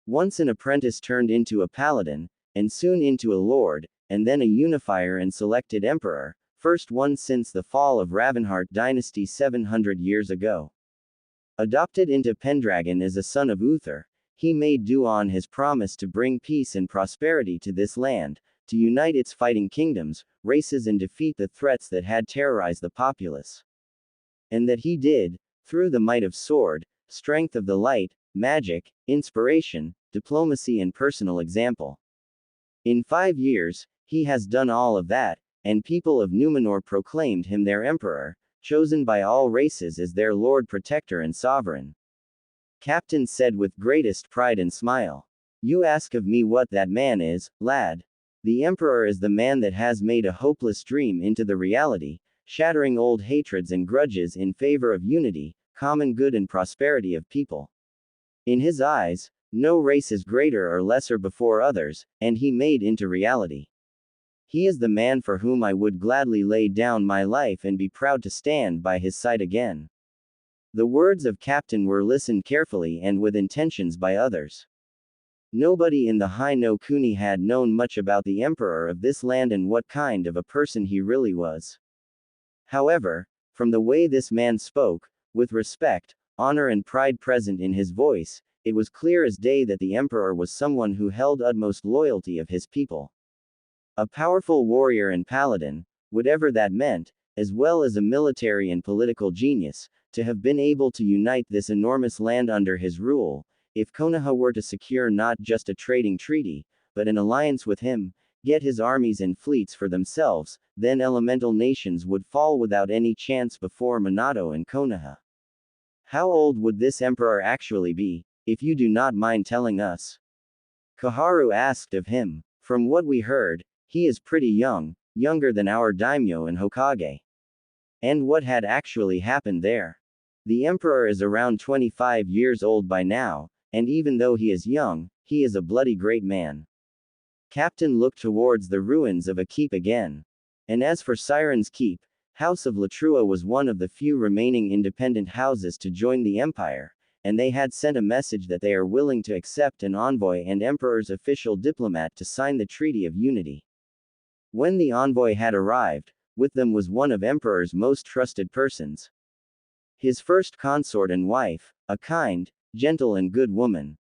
Once an apprentice turned into a paladin, and soon into a lord, and then a unifier and selected emperor, first one since the fall of Ravenheart dynasty 700 years ago. Adopted into Pendragon as a son of Uther, he made due on his promise to bring peace and prosperity to this land, to unite its fighting kingdoms, races and defeat the threats that had terrorized the populace. And that he did, through the might of sword, strength of the light, magic, inspiration, diplomacy and personal example. In 5 years, he has done all of that, and people of Numenor proclaimed him their emperor, chosen by all races as their lord protector and sovereign. Captain said with greatest pride and smile. You ask of me what that man is, lad. The emperor is the man that has made a hopeless dream into the reality, shattering old hatreds and grudges in favor of unity, common good and prosperity of people. In his eyes, no race is greater or lesser before others, and he made into reality. He is the man for whom I would gladly lay down my life and be proud to stand by his side again. The words of Captain were listened carefully and with intentions by others. Nobody in the High no Kuni had known much about the emperor of this land and what kind of a person he really was. However, from the way this man spoke, with respect, honor and pride present in his voice, it was clear as day that the emperor was someone who held utmost loyalty of his people. A powerful warrior and paladin, whatever that meant, as well as a military and political genius, to have been able to unite this enormous land under his rule. If Konoha were to secure not just a trading treaty, but an alliance with him, get his armies and fleets for themselves, then elemental nations would fall without any chance before Minato and Konoha. How old would this emperor actually be, if you do not mind telling us? Koharu asked of him. From what we heard, he is pretty young, younger than our daimyo and Hokage. And what had actually happened there? The emperor is around 25 years old by now, and even though he is young, he is a bloody great man. Captain looked towards the ruins of a keep again. And as for Siren's Keep, House of Latrua was one of the few remaining independent houses to join the empire, and they had sent a message that they are willing to accept an envoy and emperor's official diplomat to sign the Treaty of Unity. When the envoy had arrived, with them was one of emperor's most trusted persons. His first consort and wife, a kind, gentle and good woman.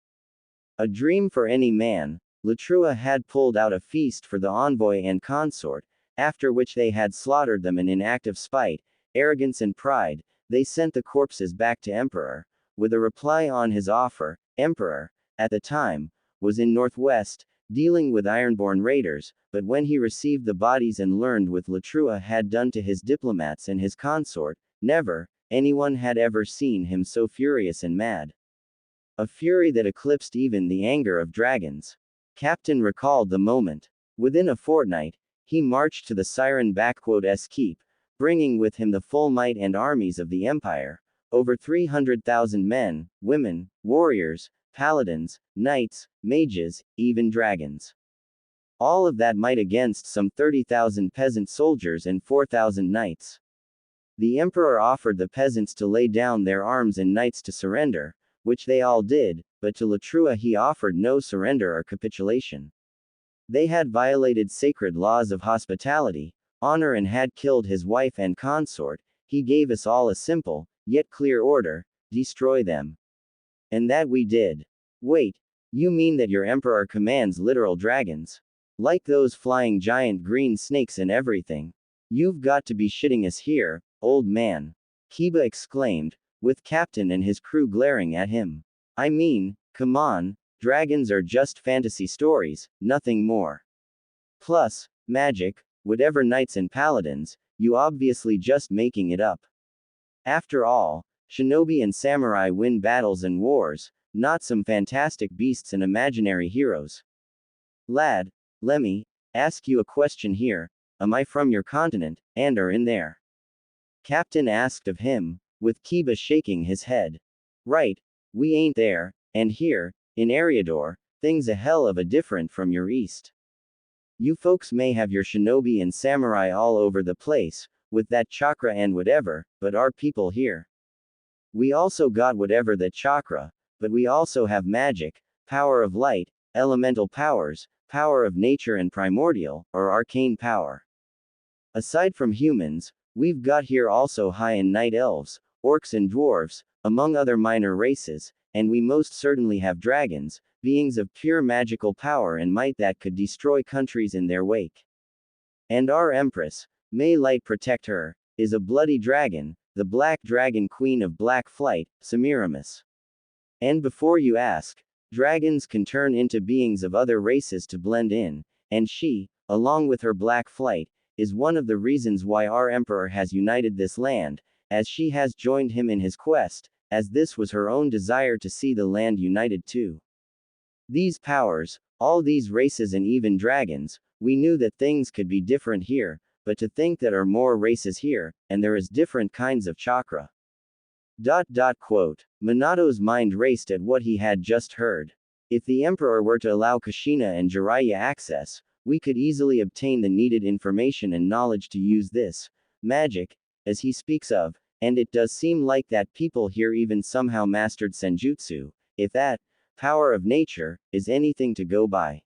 A dream for any man, Latrua had pulled out a feast for the envoy and consort, after which they had slaughtered them and in act of spite, arrogance and pride, they sent the corpses back to emperor, with a reply on his offer. Emperor, at the time, was in Northwest, dealing with Ironborn raiders, but when he received the bodies and learned what Latrua had done to his diplomats and his consort, never, anyone had ever seen him so furious and mad. A fury that eclipsed even the anger of dragons. Captain recalled the moment. Within a fortnight, he marched to the Siren-S keep, bringing with him the full might and armies of the empire, over 300,000 men, women, warriors, paladins, knights, mages, even dragons. All of that might against some 30,000 peasant soldiers and 4,000 knights. The emperor offered the peasants to lay down their arms and knights to surrender, which they all did, but to Latrua he offered no surrender or capitulation. They had violated sacred laws of hospitality, honor and had killed his wife and consort. He gave us all a simple, yet clear order: destroy them. And that we did. Wait, you mean that your emperor commands literal dragons? Like those flying giant green snakes and everything? You've got to be shitting us here, old man. Kiba exclaimed, with Captain and his crew glaring at him. I mean, come on, dragons are just fantasy stories, nothing more. Plus, magic, whatever knights and paladins, you obviously just making it up. After all, shinobi and samurai win battles and wars, not some fantastic beasts and imaginary heroes. Lad, let me ask you a question here. Am I from your continent, and are in there? Captain asked of him, with Kiba shaking his head. Right, we ain't there, and here, in Eriador, things a hell of a different from your east. You folks may have your shinobi and samurai all over the place, with that chakra and whatever, but our people here. We also got whatever that chakra, but we also have magic, power of light, elemental powers, power of nature and primordial, or arcane power. Aside from humans, we've got here also high and night elves, orcs and dwarves, among other minor races, and we most certainly have dragons, beings of pure magical power and might that could destroy countries in their wake. And our empress, may light protect her, is a bloody dragon, the black dragon queen of black flight, Semiramis. And before you ask, dragons can turn into beings of other races to blend in, and she, along with her black flight, is one of the reasons why our emperor has united this land, as she has joined him in his quest, as this was her own desire to see the land united too. These powers, all these races and even dragons, we knew that things could be different here, but to think that are more races here, and there is different kinds of chakra. Quote. Minato's mind raced at what he had just heard. If the emperor were to allow Kushina and Jiraiya access, we could easily obtain the needed information and knowledge to use this magic, as he speaks of, and it does seem like that people here even somehow mastered senjutsu, if that power of nature is anything to go by.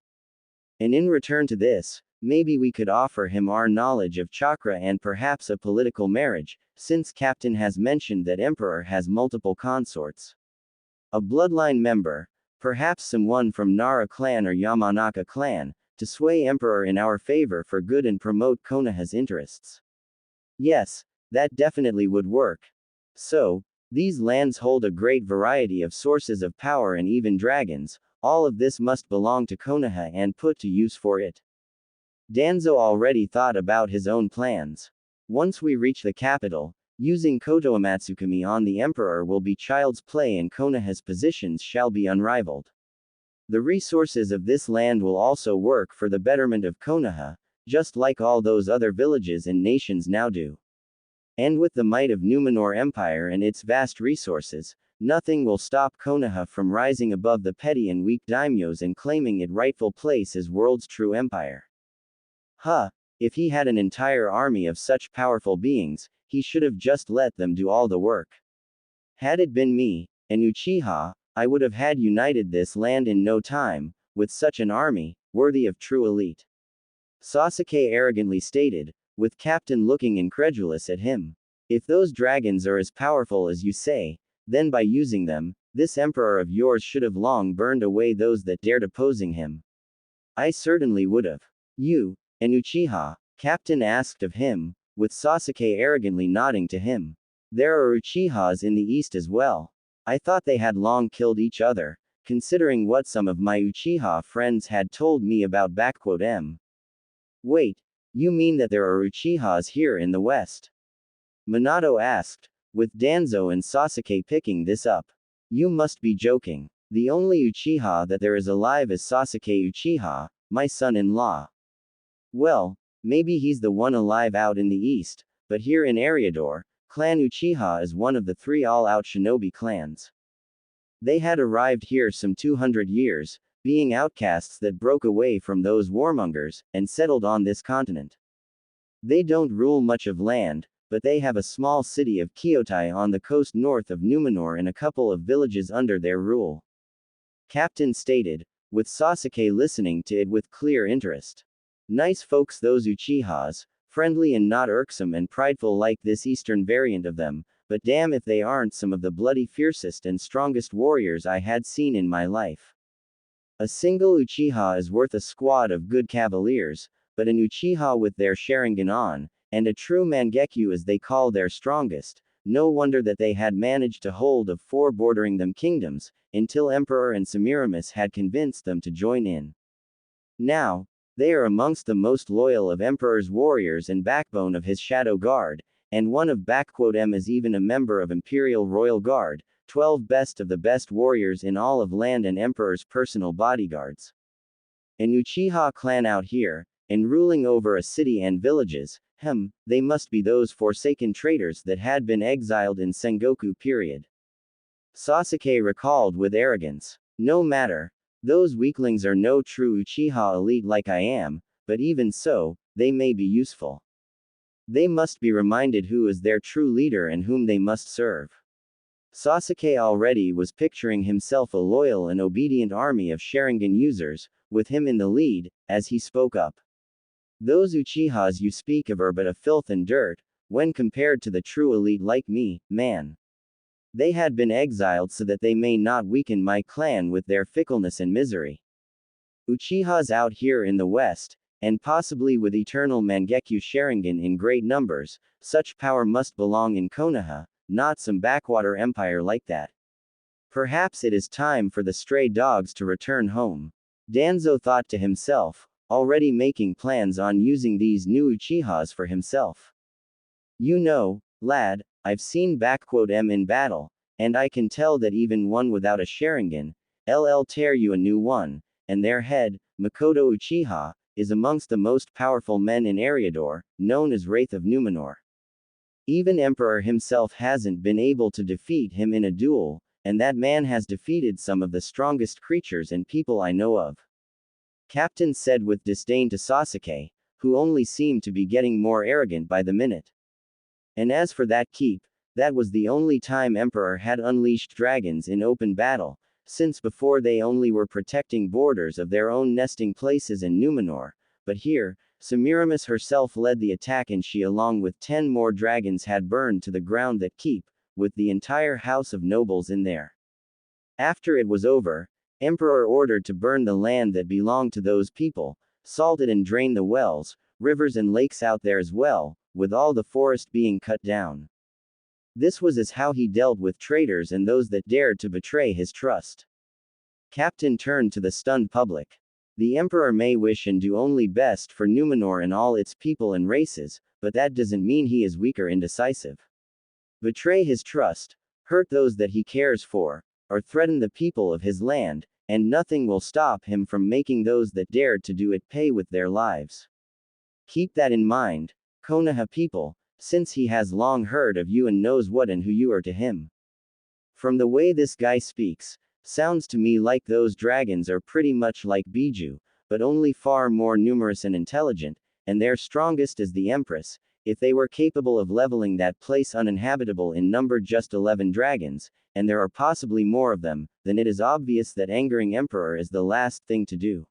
And in return to this, maybe we could offer him our knowledge of chakra and perhaps a political marriage, since Captain has mentioned that Emperor has multiple consorts. A bloodline member, perhaps someone from Nara clan or Yamanaka clan, to sway Emperor in our favor for good and promote Konoha's interests. Yes, that definitely would work. So, these lands hold a great variety of sources of power and even dragons. All of this must belong to Konoha and put to use for it. Danzo already thought about his own plans. Once we reach the capital, Using Koto Amatsukami on the Emperor will be child's play and Konoha's positions shall be unrivaled. The resources of this land will also work for the betterment of Konoha, just like all those other villages and nations now do. And with the might of Numor Empire and its vast resources, nothing will stop Konoha from rising above the petty and weak daimyos and claiming its rightful place as world's true empire. If he had an entire army of such powerful beings, he should have just let them do all the work. Had it been me, an Uchiha, I would have had united this land in no time, with such an army, worthy of true elite. Sasuke arrogantly stated, with Captain looking incredulous at him. If those dragons are as powerful as you say, then by using them, this emperor of yours should have long burned away those that dared opposing him. I certainly would have. You, an Uchiha? Captain asked of him, with Sasuke arrogantly nodding to him. There are Uchihas in the east as well. I thought they had long killed each other, considering what some of my Uchiha friends had told me about M. Wait, you mean that there are Uchihas here in the west? Minato asked, with Danzo and Sasuke picking this up. You must be joking. The only Uchiha that there is alive is Sasuke Uchiha, my son-in-law. Well, maybe he's the one alive out in the east, but here in Eriador, Clan Uchiha is one of the 3 all-out shinobi clans. They had arrived here some 200 years, being outcasts that broke away from those warmongers, and settled on this continent. They don't rule much of land, but they have a small city of Kyotai on the coast north of Numenor and a couple of villages under their rule. Captain stated, with Sasuke listening to it with clear interest. Nice folks those Uchihas, friendly and not irksome and prideful like this eastern variant of them, but damn if they aren't some of the bloody fiercest and strongest warriors I had seen in my life. A single Uchiha is worth a squad of good cavaliers, but an Uchiha with their Sharingan on, and a true Mangekyo as they call their strongest, no wonder that they had managed to hold of 4 bordering them kingdoms, until Emperor and Semiramis had convinced them to join in. Now, they are amongst the most loyal of Emperor's warriors and backbone of his Shadow Guard, and one of M is even a member of Imperial Royal Guard, 12 best of the best warriors in all of land and Emperor's personal bodyguards. An Uchiha clan out here, and ruling over a city and villages, they must be those forsaken traitors that had been exiled in Sengoku period. Sasuke recalled with arrogance. No matter. Those weaklings are no true Uchiha elite like I am, but even so, they may be useful. They must be reminded who is their true leader and whom they must serve. Sasuke already was picturing himself a loyal and obedient army of Sharingan users, with him in the lead, as he spoke up. Those Uchihas you speak of are but a filth and dirt, when compared to the true elite like me, man. They had been exiled so that they may not weaken my clan with their fickleness and misery. Uchihas out here in the west, and possibly with eternal Mangekyo Sharingan in great numbers, such power must belong in Konoha, not some backwater empire like that. Perhaps it is time for the stray dogs to return home. Danzo thought to himself, already making plans on using these new Uchihas for himself. You know, lad, I've seen M in battle, and I can tell that even one without a Sharingan, tear you a new one, and their head, Makoto Uchiha, is amongst the most powerful men in Eriador, known as Wraith of Numenor. Even Emperor himself hasn't been able to defeat him in a duel, and that man has defeated some of the strongest creatures and people I know of. Captain said with disdain to Sasuke, who only seemed to be getting more arrogant by the minute. And as for that keep, that was the only time Emperor had unleashed dragons in open battle, since before they only were protecting borders of their own nesting places in Numenor, but here, Semiramis herself led the attack and she along with 10 more dragons had burned to the ground that keep, with the entire house of nobles in there. After it was over, Emperor ordered to burn the land that belonged to those people, salted and drain the wells, rivers and lakes out there as well, with all the forest being cut down. This was as how he dealt with traitors and those that dared to betray his trust. Captain turned to the stunned public. The Emperor may wish and do only best for Numenor and all its people and races, but that doesn't mean he is weak or indecisive. betray his trust, hurt those that he cares for, or threaten the people of his land, and nothing will stop him from making those that dared to do it pay with their lives. Keep that in mind, Konoha people, since he has long heard of you and knows what and who you are to him. From the way this guy speaks, sounds to me like those dragons are pretty much like Biju, but only far more numerous and intelligent, and their strongest is the Empress. If they were capable of leveling that place uninhabitable in number just 11 dragons, and there are possibly more of them, then it is obvious that angering Emperor is the last thing to do.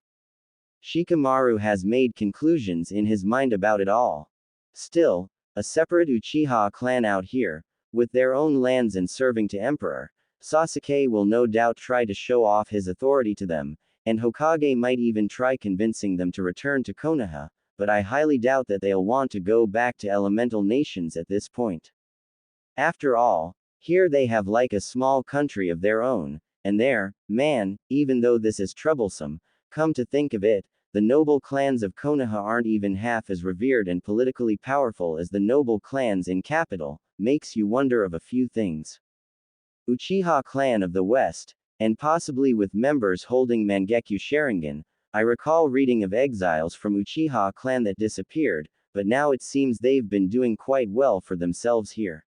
Shikamaru has made conclusions in his mind about it all. Still, a separate Uchiha clan out here, with their own lands and serving to Emperor, Sasuke will no doubt try to show off his authority to them, and Hokage might even try convincing them to return to Konoha, but I highly doubt that they'll want to go back to elemental nations at this point. After all, here they have like a small country of their own, and there, man, even though this is troublesome, come to think of it, the noble clans of Konoha aren't even half as revered and politically powerful as the noble clans in capital, makes you wonder of a few things. Uchiha clan of the West, and possibly with members holding Mangekyo Sharingan. I recall reading of exiles from Uchiha clan that disappeared, but now it seems they've been doing quite well for themselves here.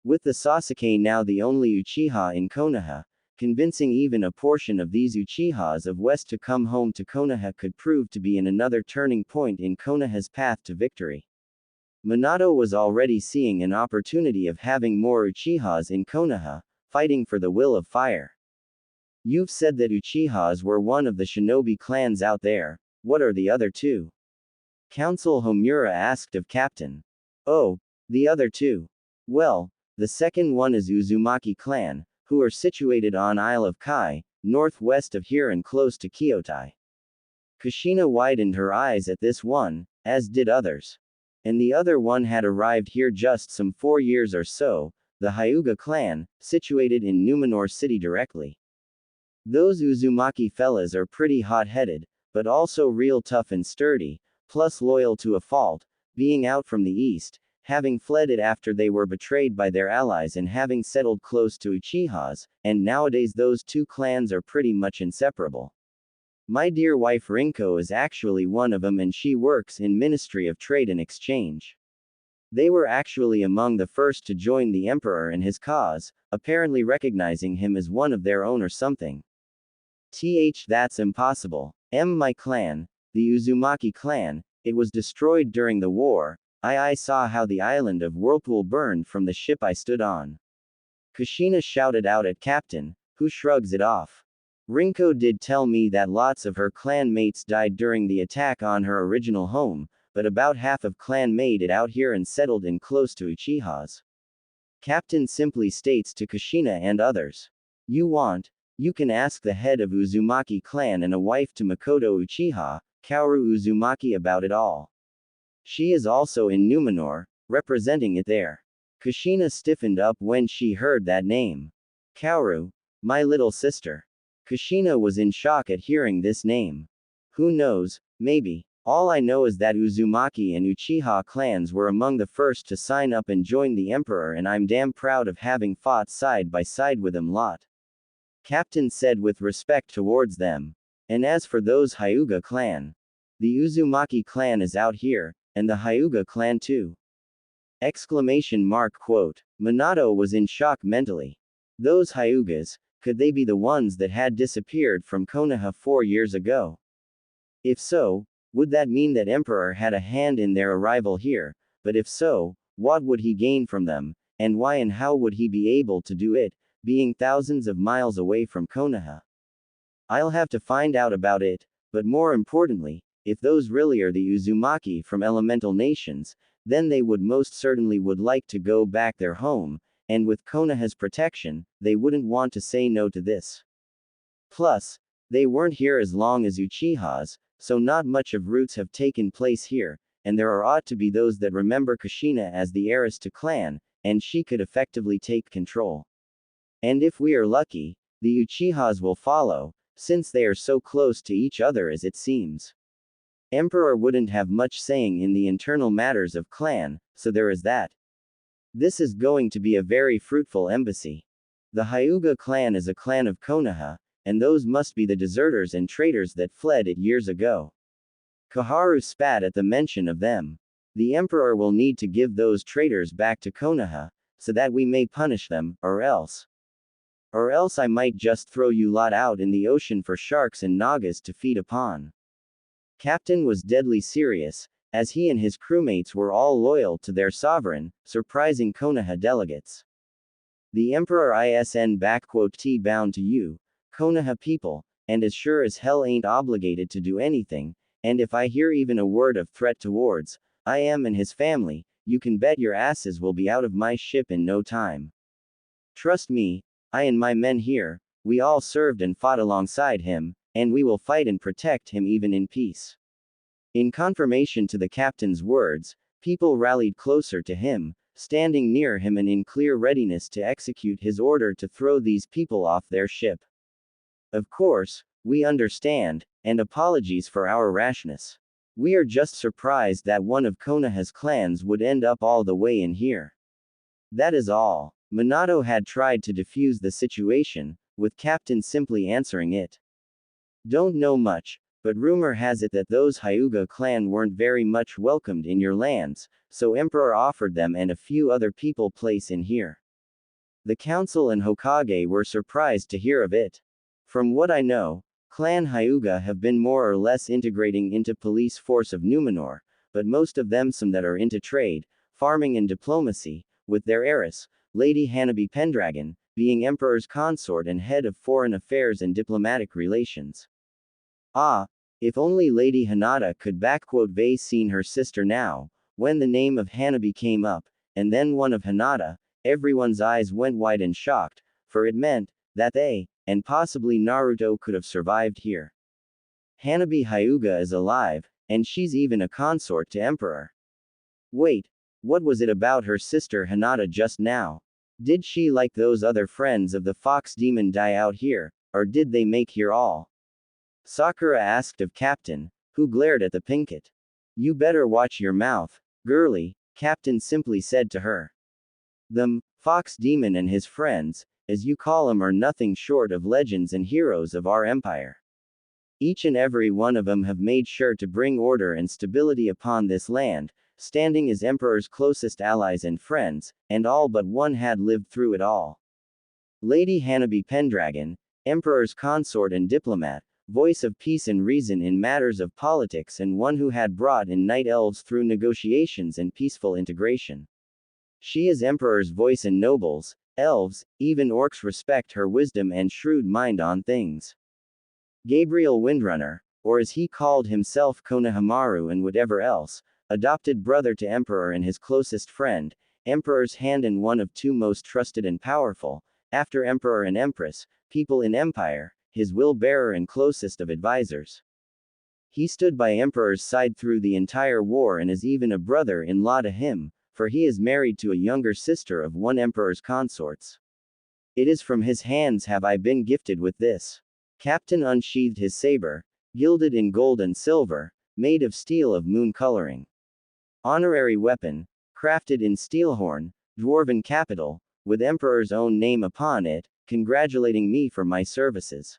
With the Sasuke now the only Uchiha in Konoha, convincing even a portion of these Uchihas of West to come home to Konoha could prove to be another turning point in Konoha's path to victory. Minato was already seeing an opportunity of having more Uchihas in Konoha, fighting for the will of fire. You've said that Uchihas were one of the Shinobi clans out there, what are the other two? Council Homura asked of Captain. Oh, the other two. Well, the second one is Uzumaki clan, who are situated on Isle of Kai, northwest of here and close to Kyotai. Kushina widened her eyes at this one, as did others. And the other one had arrived here just some 4 years or so, the Hyuga clan, situated in Numenor city directly. Those Uzumaki fellas are pretty hot-headed, but also real tough and sturdy, plus loyal to a fault, being out from the east, having fled it after they were betrayed by their allies and having settled close to Uchihas, and nowadays those two clans are pretty much inseparable. My dear wife Rinko is actually one of them and she works in Ministry of Trade and Exchange. They were actually among the first to join the Emperor and his cause, apparently recognizing him as one of their own or something. That's impossible. My clan, the Uzumaki clan, it was destroyed during the war. I saw how the island of Whirlpool burned from the ship I stood on. Kushina shouted out at Captain, who shrugs it off. Rinko did tell me that lots of her clan mates died during the attack on her original home, but about half of clan made it out here and settled in close to Uchihas. Captain simply states to Kushina and others. You can ask the head of Uzumaki clan and a wife to Makoto Uchiha, Kaoru Uzumaki about it all. She is also in Numenor, representing it there. Kushina stiffened up when she heard that name. Kaoru, my little sister. Kushina was in shock at hearing this name. Who knows, maybe. All I know is that Uzumaki and Uchiha clans were among the first to sign up and join the Emperor and I'm damn proud of having fought side by side with them lot. Captain said with respect towards them. And as for those Hyuga clan, the Uzumaki clan is out here, and the Hyuga clan too. Quote. Minato was in shock mentally. Those Hyugas, could they be the ones that had disappeared from Konoha 4 years ago? If so, would that mean that Emperor had a hand in their arrival here? But if so, what would he gain from them, and why and how would he be able to do it, being thousands of miles away from Konoha? I'll have to find out about it, but more importantly, if those really are the Uzumaki from elemental nations, then they would most certainly would like to go back their home, and with Konoha's protection, they wouldn't want to say no to this. Plus, they weren't here as long as Uchihas, so not much of roots have taken place here, and there ought to be those that remember Kushina as the heiress to clan, and she could effectively take control. And if we are lucky, the Uchihas will follow, since they are so close to each other as it seems. Emperor wouldn't have much saying in the internal matters of clan, so there is that. This is going to be a very fruitful embassy. The Hyuga clan is a clan of Konoha, and those must be the deserters and traitors that fled it years ago. Koharu spat at the mention of them. The Emperor will need to give those traitors back to Konoha, so that we may punish them, or else I might just throw you lot out in the ocean for sharks and nagas to feed upon. Captain was deadly serious, as he and his crewmates were all loyal to their sovereign, surprising Konoha delegates. The Emperor T bound to you, Konoha people, and as sure as hell ain't obligated to do anything, and if I hear even a word of threat towards I am and his family, you can bet your asses will be out of my ship in no time. Trust me, I and my men here, we all served and fought alongside him, and we will fight and protect him even in peace. In confirmation to the captain's words, people rallied closer to him, standing near him and in clear readiness to execute his order to throw these people off their ship. Of course, we understand, and apologies for our rashness. We are just surprised that one of Konoha's clans would end up all the way in here. That is all. Minato had tried to defuse the situation, with Captain simply answering it. Don't know much, but rumor has it that those Hyuga clan weren't very much welcomed in your lands, so Emperor offered them and a few other people place in here. The council and Hokage were surprised to hear of it. From what I know, Clan Hyuga have been more or less integrating into police force of Numenor, but most of them some that are into trade, farming and diplomacy, with their heiress, Lady Hanabi Pendragon, being Emperor's consort and head of foreign affairs and diplomatic relations. Ah, if only Lady Hinata could vase seen her sister now, when the name of Hanabi came up, and then one of Hinata, everyone's eyes went wide and shocked, for it meant that they, and possibly Naruto could have survived here. Hanabi Hyuga is alive, and she's even a consort to Emperor. Wait, what was it about her sister Hinata just now? Did she like those other friends of the fox demon die out here, or did they make here all? Sakura asked of Captain, who glared at the Pinkett. You better watch your mouth, girlie, Captain simply said to her. The fox demon and his friends, as you call them, are nothing short of legends and heroes of our empire. Each and every one of them have made sure to bring order and stability upon this land, standing as Emperor's closest allies and friends, and all but one had lived through it all. Lady Hanabi Pendragon, Emperor's consort and diplomat, voice of peace and reason in matters of politics and one who had brought in night elves through negotiations and peaceful integration. She is Emperor's voice and nobles, elves, even orcs respect her wisdom and shrewd mind on things. Gabriel Windrunner, or as he called himself Konohamaru and whatever else, adopted brother to Emperor and his closest friend, Emperor's hand and one of two most trusted and powerful, after Emperor and Empress, people in Empire, his will-bearer and closest of advisors. He stood by Emperor's side through the entire war and is even a brother-in-law to him, for he is married to a younger sister of one Emperor's consorts. It is from his hands have I been gifted with this. Captain unsheathed his saber, gilded in gold and silver, made of steel of moon coloring. Honorary weapon, crafted in steelhorn, dwarven capital, with Emperor's own name upon it, congratulating me for my services.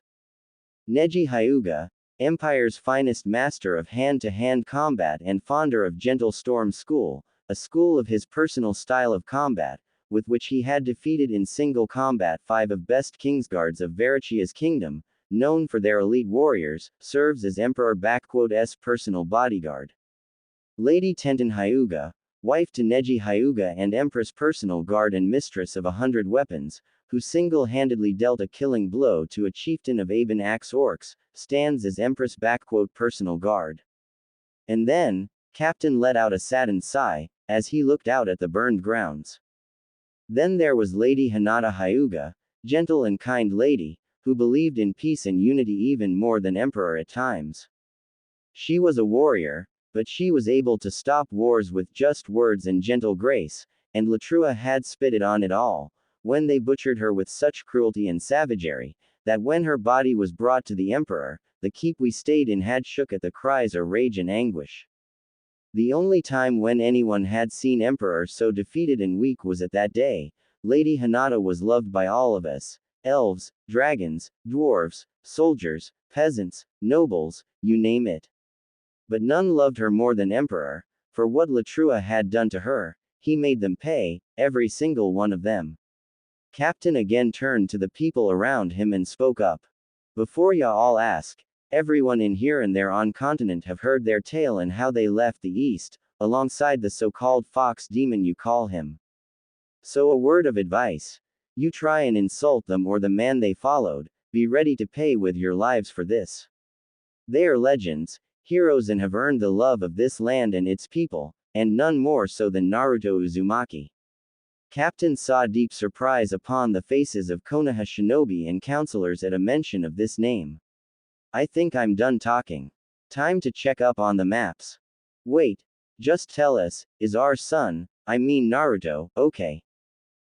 Neji Hyuga, Empire's finest master of hand-to-hand combat and founder of Gentle Storm School, a school of his personal style of combat, with which he had defeated in single combat 5 of best Kingsguards of Varichia's kingdom, known for their elite warriors, serves as Emperor's personal bodyguard. Lady Tenten Hyuga, wife to Neji Hyuga and Empress personal guard and mistress of 100 weapons, who single-handedly dealt a killing blow to a chieftain of Aben Axe orcs, stands as Empress personal guard. And then, Captain let out a saddened sigh, as he looked out at the burned grounds. Then there was Lady Hinata Hyuga, gentle and kind lady, who believed in peace and unity even more than Emperor at times. She was a warrior, but she was able to stop wars with just words and gentle grace, and Latrua had spitted on it all, when they butchered her with such cruelty and savagery, that when her body was brought to the Emperor, the keep we stayed in had shook at the cries of rage and anguish. The only time when anyone had seen Emperor so defeated and weak was at that day. Lady Hinata was loved by all of us. Elves, dragons, dwarves, soldiers, peasants, nobles, you name it. But none loved her more than Emperor. For what Latrua had done to her, he made them pay, every single one of them. Captain again turned to the people around him and spoke up. Before ya all ask, everyone in here and there on continent have heard their tale and how they left the east, alongside the so-called fox demon you call him. So a word of advice. You try and insult them or the man they followed, be ready to pay with your lives for this. They are legends, heroes and have earned the love of this land and its people, and none more so than Naruto Uzumaki. Captain saw deep surprise upon the faces of Konoha shinobi and counselors at a mention of this name. I think I'm done talking. Time to check up on the maps. Wait. Just tell us, is our son, I mean Naruto, okay?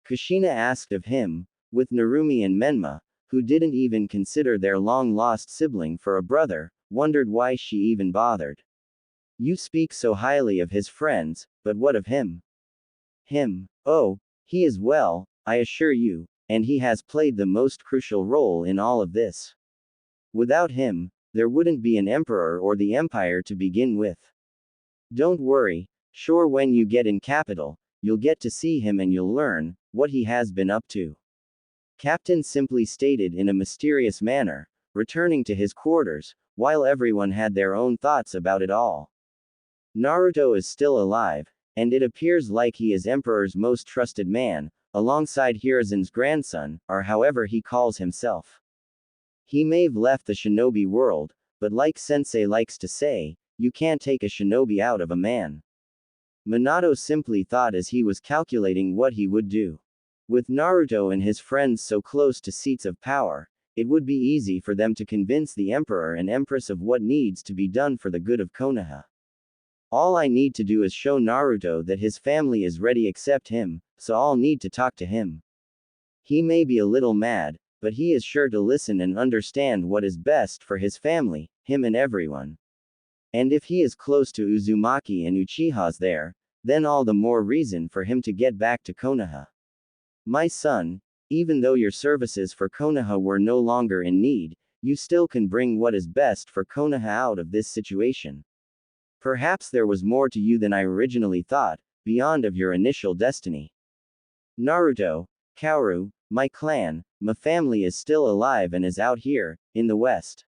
Kushina asked of him, with Narumi and Menma, who didn't even consider their long-lost sibling for a brother, wondered why she even bothered. You speak so highly of his friends, but what of him? Him. Oh, he is well, I assure you, and he has played the most crucial role in all of this. Without him, there wouldn't be an emperor or the empire to begin with. Don't worry, sure when you get in capital, you'll get to see him and you'll learn what he has been up to. Captain simply stated in a mysterious manner, returning to his quarters, while everyone had their own thoughts about it all. Naruto is still alive, and it appears like he is Emperor's most trusted man, alongside Hiruzen's grandson, or however he calls himself. He may've left the shinobi world, but like Sensei likes to say, you can't take a shinobi out of a man. Minato simply thought as he was calculating what he would do. With Naruto and his friends so close to seats of power, it would be easy for them to convince the Emperor and Empress of what needs to be done for the good of Konoha. All I need to do is show Naruto that his family is ready to accept him, so I'll need to talk to him. He may be a little mad, but he is sure to listen and understand what is best for his family, him and everyone. And if he is close to Uzumaki and Uchiha's there, then all the more reason for him to get back to Konoha. My son, even though your services for Konoha were no longer in need, you still can bring what is best for Konoha out of this situation. Perhaps there was more to you than I originally thought, beyond of your initial destiny. Naruto, Kaoru, my clan, my family is still alive and is out here, in the west.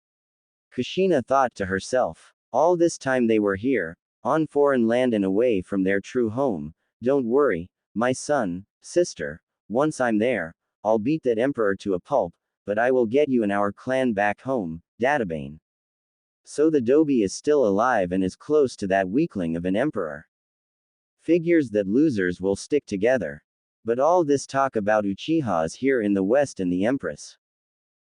Kushina thought to herself. All this time they were here, on foreign land and away from their true home. Don't worry, my son, sister, once I'm there, I'll beat that emperor to a pulp, but I will get you and our clan back home, Databane. So the Dobi is still alive and is close to that weakling of an emperor. Figures that losers will stick together. But all this talk about Uchiha is here in the west and the empress.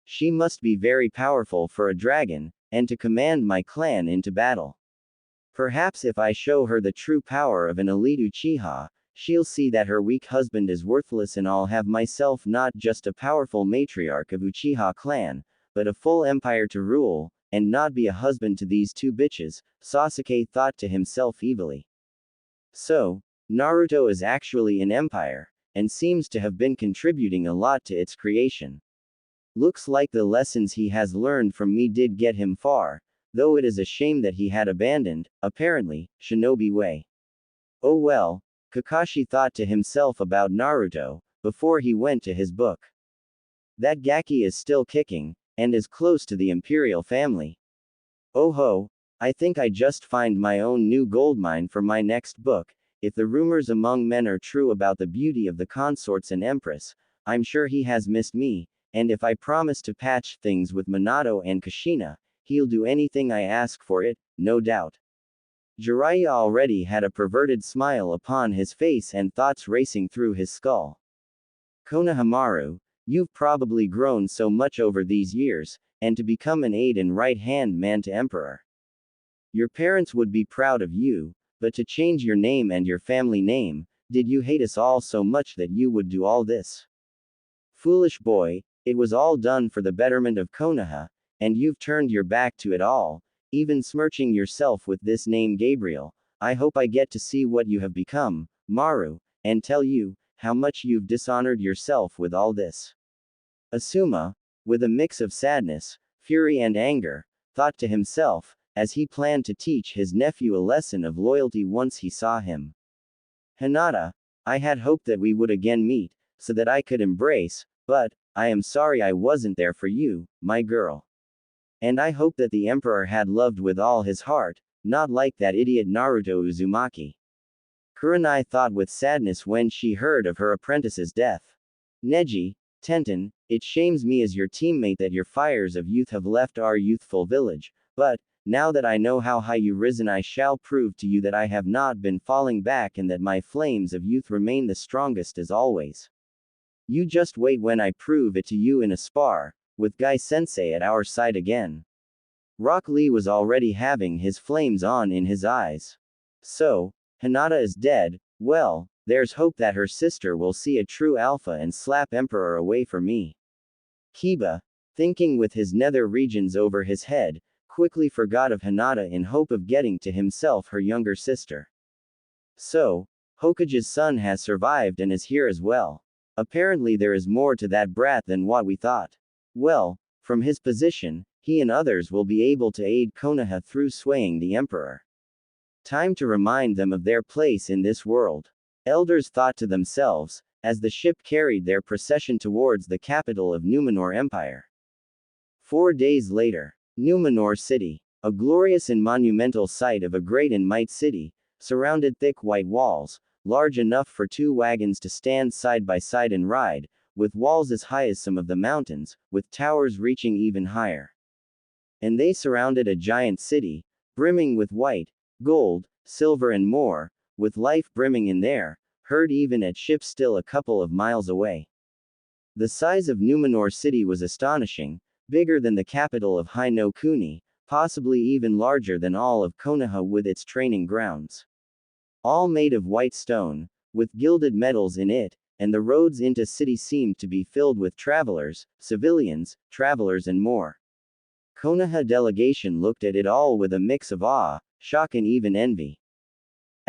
She must be very powerful for a dragon, and to command my clan into battle. Perhaps if I show her the true power of an elite Uchiha, she'll see that her weak husband is worthless and I'll have myself not just a powerful matriarch of Uchiha clan, but a full empire to rule, and not be a husband to these two bitches, Sasuke thought to himself evilly. So, Naruto is actually an empire, and seems to have been contributing a lot to its creation. Looks like the lessons he has learned from me did get him far, though it is a shame that he had abandoned, apparently, shinobi way. Oh well, Kakashi thought to himself about Naruto, before he went to his book. That Gaki is still kicking, and is close to the Imperial family. Oh ho, I think I just find my own new goldmine for my next book. If the rumors among men are true about the beauty of the consorts and empress, I'm sure he has missed me, and if I promise to patch things with Minato and Kushina, he'll do anything I ask for it, no doubt. Jiraiya already had a perverted smile upon his face and thoughts racing through his skull. Konohamaru, you've probably grown so much over these years, and to become an aide and right-hand man to Emperor. Your parents would be proud of you, but to change your name and your family name, did you hate us all so much that you would do all this? Foolish boy, it was all done for the betterment of Konoha, and you've turned your back to it all, even smirching yourself with this name Gabriel. I hope I get to see what you have become, Maru, and tell you how much you've dishonored yourself with all this. Asuma, with a mix of sadness, fury and anger, thought to himself, as he planned to teach his nephew a lesson of loyalty once he saw him. Hinata, I had hoped that we would again meet, so that I could embrace, but, I am sorry I wasn't there for you, my girl. And I hope that the Emperor had loved with all his heart, not like that idiot Naruto Uzumaki. Kurenai thought with sadness when she heard of her apprentice's death. Neji, Tenten, it shames me as your teammate that your fires of youth have left our youthful village, but, now that I know how high you risen, I shall prove to you that I have not been falling back and that my flames of youth remain the strongest as always. You just wait when I prove it to you in a spar, with Guy Sensei at our side again. Rock Lee was already having his flames on in his eyes. So, Hinata is dead, well, there's hope that her sister will see a true alpha and slap Emperor away for me. Kiba, thinking with his nether regions over his head, quickly forgot of Hinata in hope of getting to himself her younger sister. So, Hokage's son has survived and is here as well. Apparently there is more to that brat than what we thought. Well, from his position, he and others will be able to aid Konoha through swaying the Emperor. Time to remind them of their place in this world. Elders thought to themselves, as the ship carried their procession towards the capital of Numor Empire. 4 days later, Numenor City, a glorious and monumental site of a great and might city, surrounded thick white walls, large enough for 2 wagons to stand side by side and ride, with walls as high as some of the mountains, with towers reaching even higher. And they surrounded a giant city, brimming with white, gold, silver and more, with life brimming in there, heard even at ships still a couple of miles away. The size of Numenor City was astonishing, bigger than the capital of Hai no Kuni, possibly even larger than all of Konoha with its training grounds. All made of white stone, with gilded metals in it, and the roads into city seemed to be filled with travelers, civilians, travelers and more. Konoha delegation looked at it all with a mix of awe, shock and even envy.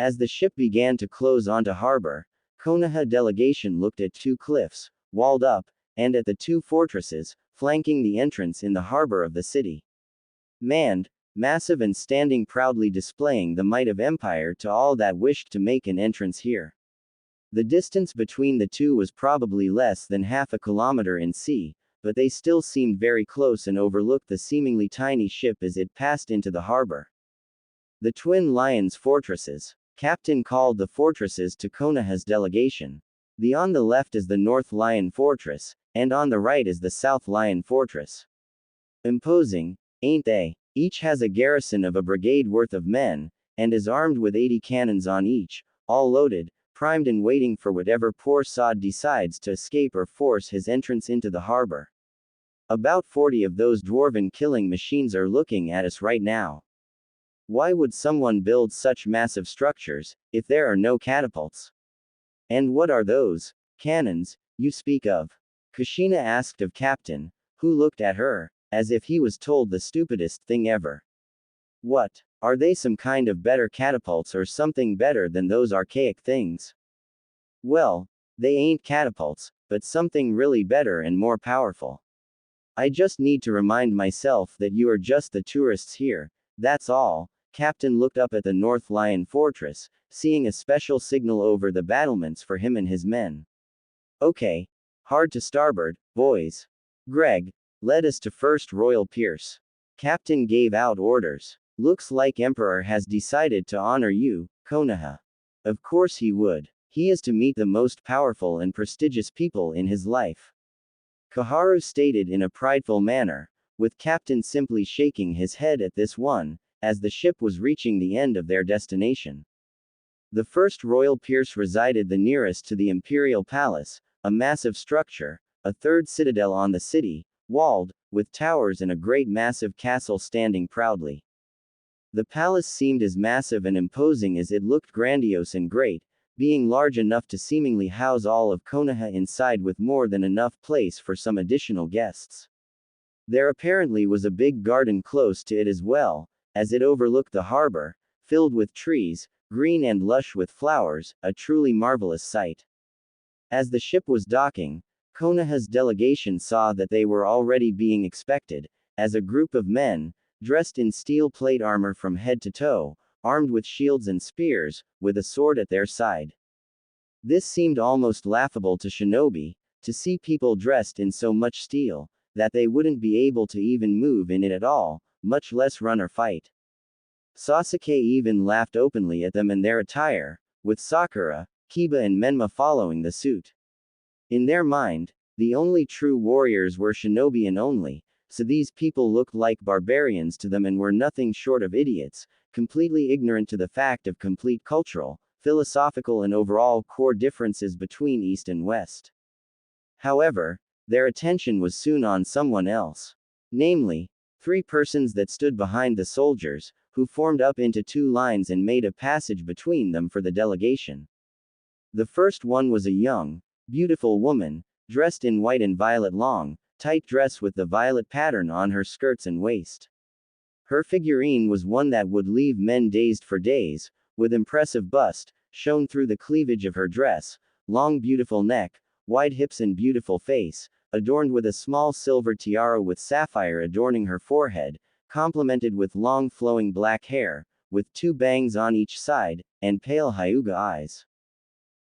As the ship began to close onto harbor, Konoha delegation looked at 2 cliffs, walled up, and at the 2 fortresses, flanking the entrance in the harbor of the city. Manned, massive and standing proudly displaying the might of empire to all that wished to make an entrance here. The distance between the 2 was probably less than half a kilometer in sea, but they still seemed very close and overlooked the seemingly tiny ship as it passed into the harbor. The Twin Lions Fortresses. Captain called the fortresses to Konoha's delegation. The on the left is the North Lion Fortress, and on the right is the South Lion Fortress. Imposing, ain't they? Each has a garrison of a brigade worth of men, and is armed with 80 cannons on each, all loaded, primed and waiting for whatever poor sod decides to escape or force his entrance into the harbor. About 40 of those dwarven killing machines are looking at us right now. Why would someone build such massive structures, if there are no catapults? And what are those cannons you speak of? Kushina asked of Captain, who looked at her, as if he was told the stupidest thing ever. What? Are they some kind of better catapults or something better than those archaic things? Well, they ain't catapults, but something really better and more powerful. I just need to remind myself that you are just the tourists here, that's all. Captain looked up at the North Lion Fortress, seeing a special signal over the battlements for him and his men. Okay. Hard to starboard, boys. Greg, lead us to first Royal Pierce. Captain gave out orders. Looks like Emperor has decided to honor you, Konoha. Of course he would. He is to meet the most powerful and prestigious people in his life. Koharu stated in a prideful manner, with Captain simply shaking his head at this one, as the ship was reaching the end of their destination. The first Royal Pierce resided the nearest to the Imperial Palace, a massive structure, a third citadel on the city, walled, with towers and a great massive castle standing proudly. The palace seemed as massive and imposing as it looked grandiose and great, being large enough to seemingly house all of Konoha inside with more than enough place for some additional guests. There apparently was a big garden close to it as well, as it overlooked the harbor, filled with trees, green and lush with flowers, a truly marvelous sight. As the ship was docking, Konoha's delegation saw that they were already being expected, as a group of men, dressed in steel plate armor from head to toe, armed with shields and spears, with a sword at their side. This seemed almost laughable to Shinobi, to see people dressed in so much steel, that they wouldn't be able to even move in it at all, much less run or fight. Sasuke even laughed openly at them and their attire, with Sakura, Kiba and Menma following the suit. In their mind, the only true warriors were Shinobi and only, so these people looked like barbarians to them and were nothing short of idiots, completely ignorant to the fact of complete cultural, philosophical and overall core differences between East and West. However, their attention was soon on someone else. Namely, three persons that stood behind the soldiers, who formed up into two lines and made a passage between them for the delegation. The first one was a young, beautiful woman, dressed in white and violet long, tight dress with the violet pattern on her skirts and waist. Her figurine was one that would leave men dazed for days, with impressive bust, shown through the cleavage of her dress, long beautiful neck, wide hips and beautiful face, adorned with a small silver tiara with sapphire adorning her forehead, complemented with long flowing black hair, with two bangs on each side, and pale Hyuga eyes.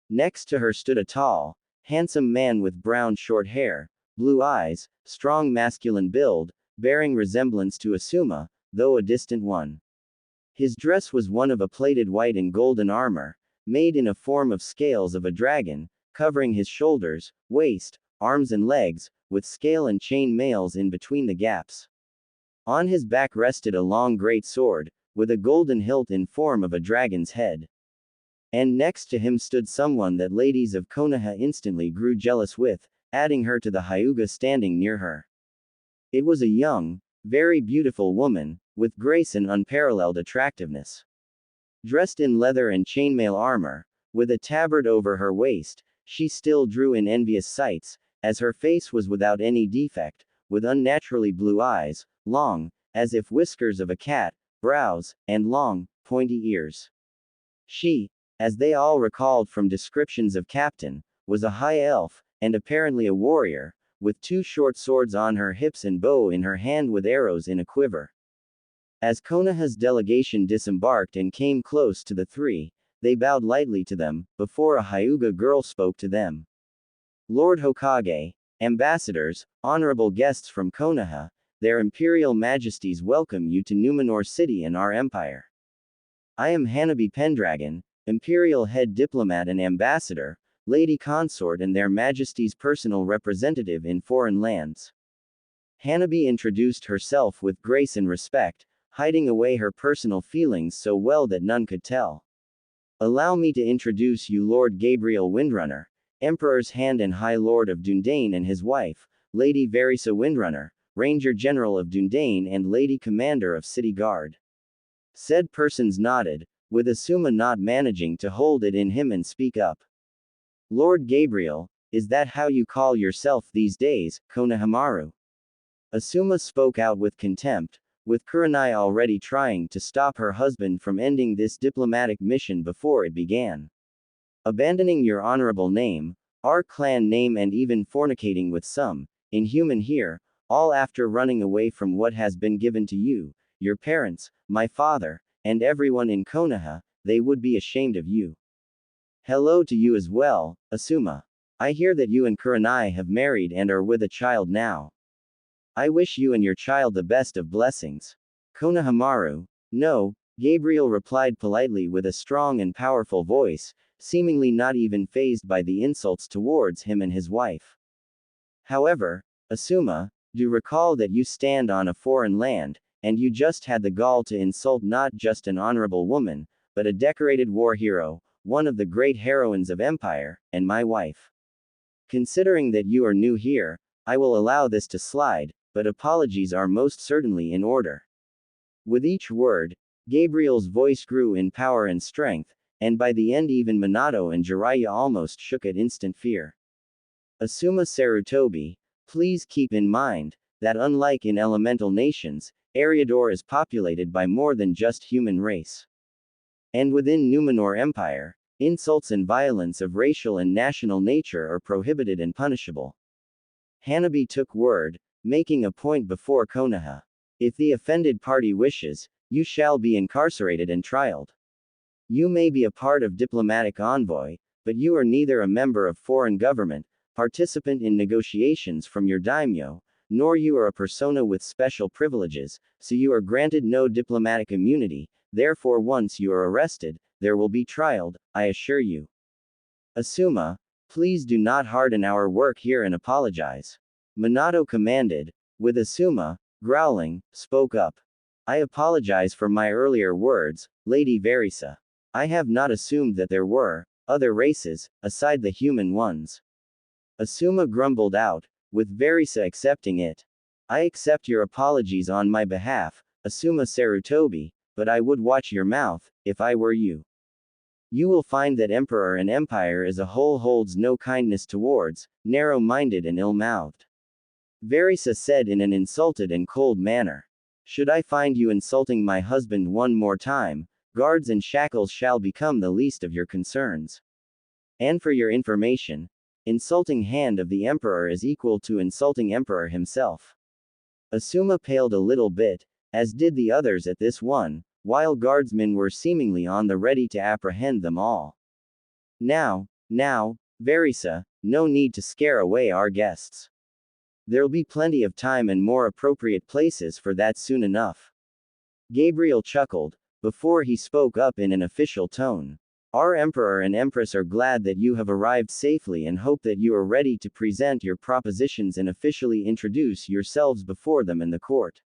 Next to her stood a tall, handsome man with brown short hair, blue eyes, strong masculine build, bearing resemblance to Asuma, though a distant one. His dress was one of a plated white and golden armor, made in a form of scales of a dragon, covering his shoulders, waist, arms and legs, with scale and chain mails in between the gaps. On his back rested a long great sword, with a golden hilt in form of a dragon's head. And next to him stood someone that ladies of Konoha instantly grew jealous with, adding her to the Hyuga standing near her. It was a young, very beautiful woman, with grace and unparalleled attractiveness. Dressed in leather and chainmail armor, with a tabard over her waist, she still drew in envious sights, as her face was without any defect, with unnaturally blue eyes, long, as if whiskers of a cat, brows, and long, pointy ears. She, as they all recalled from descriptions of Captain, was a high elf, and apparently a warrior, with two short swords on her hips and bow in her hand with arrows in a quiver. As Konoha's delegation disembarked and came close to the three, they bowed lightly to them, before a Hyuga girl spoke to them. Lord Hokage, ambassadors, honorable guests from Konoha, their Imperial Majesties welcome you to Numenor City and our empire. I am Hanabi Pendragon, Imperial Head Diplomat and Ambassador, Lady Consort and their Majesties' personal representative in foreign lands. Hanabi introduced herself with grace and respect, hiding away her personal feelings so well that none could tell. Allow me to introduce you Lord Gabriel Windrunner, Emperor's Hand and High Lord of Dundane and his wife, Lady Verisa Windrunner, Ranger General of Dundane and Lady Commander of City Guard. Said persons nodded, with Asuma not managing to hold it in him and speak up. Lord Gabriel, is that how you call yourself these days, Konohamaru? Asuma spoke out with contempt, with Kurenai already trying to stop her husband from ending this diplomatic mission before it began. Abandoning your honorable name, our clan name and even fornicating with some, inhuman here, all after running away from what has been given to you, your parents, my father, and everyone in Konoha, they would be ashamed of you. Hello to you as well, Asuma. I hear that you and Kurenai have married and are with a child now. I wish you and your child the best of blessings. Konohamaru. No, Gabriel replied politely with a strong and powerful voice, seemingly not even fazed by the insults towards him and his wife. However, Asuma, do recall that you stand on a foreign land, and you just had the gall to insult not just an honorable woman, but a decorated war hero, one of the great heroines of Empire, and my wife. Considering that you are new here, I will allow this to slide, but apologies are most certainly in order. With each word, Gabriel's voice grew in power and strength, and by the end even Minato and Jiraiya almost shook at instant fear. Asuma Sarutobi, please keep in mind, that unlike in elemental nations, Eriador is populated by more than just human race. And within Numor Empire, insults and violence of racial and national nature are prohibited and punishable. Hanabi took word, making a point before Konoha. If the offended party wishes, you shall be incarcerated and trialed. You may be a part of diplomatic envoy, but you are neither a member of foreign government, participant in negotiations from your daimyo, nor you are a persona with special privileges, so you are granted no diplomatic immunity. Therefore once you are arrested, there will be trialed, I assure you. Asuma, please do not harden our work here and apologize. Minato commanded, with Asuma, growling, spoke up. I apologize for my earlier words, Lady Verisa. I have not assumed that there were other races, aside the human ones. Asuma grumbled out, with Verisa accepting it. I accept your apologies on my behalf, Asuma Sarutobi, but I would watch your mouth, if I were you. You will find that Emperor and Empire as a whole holds no kindness towards, narrow-minded and ill-mouthed. Verisa said in an insulted and cold manner. Should I find you insulting my husband one more time, guards and shackles shall become the least of your concerns. And for your information, insulting hand of the Emperor is equal to insulting Emperor himself. Asuma paled a little bit, as did the others at this one, while guardsmen were seemingly on the ready to apprehend them all. Now, Verisa, no need to scare away our guests. There'll be plenty of time and more appropriate places for that soon enough. Gabriel chuckled, before he spoke up in an official tone. Our Emperor and Empress are glad that you have arrived safely and hope that you are ready to present your propositions and officially introduce yourselves before them in the court.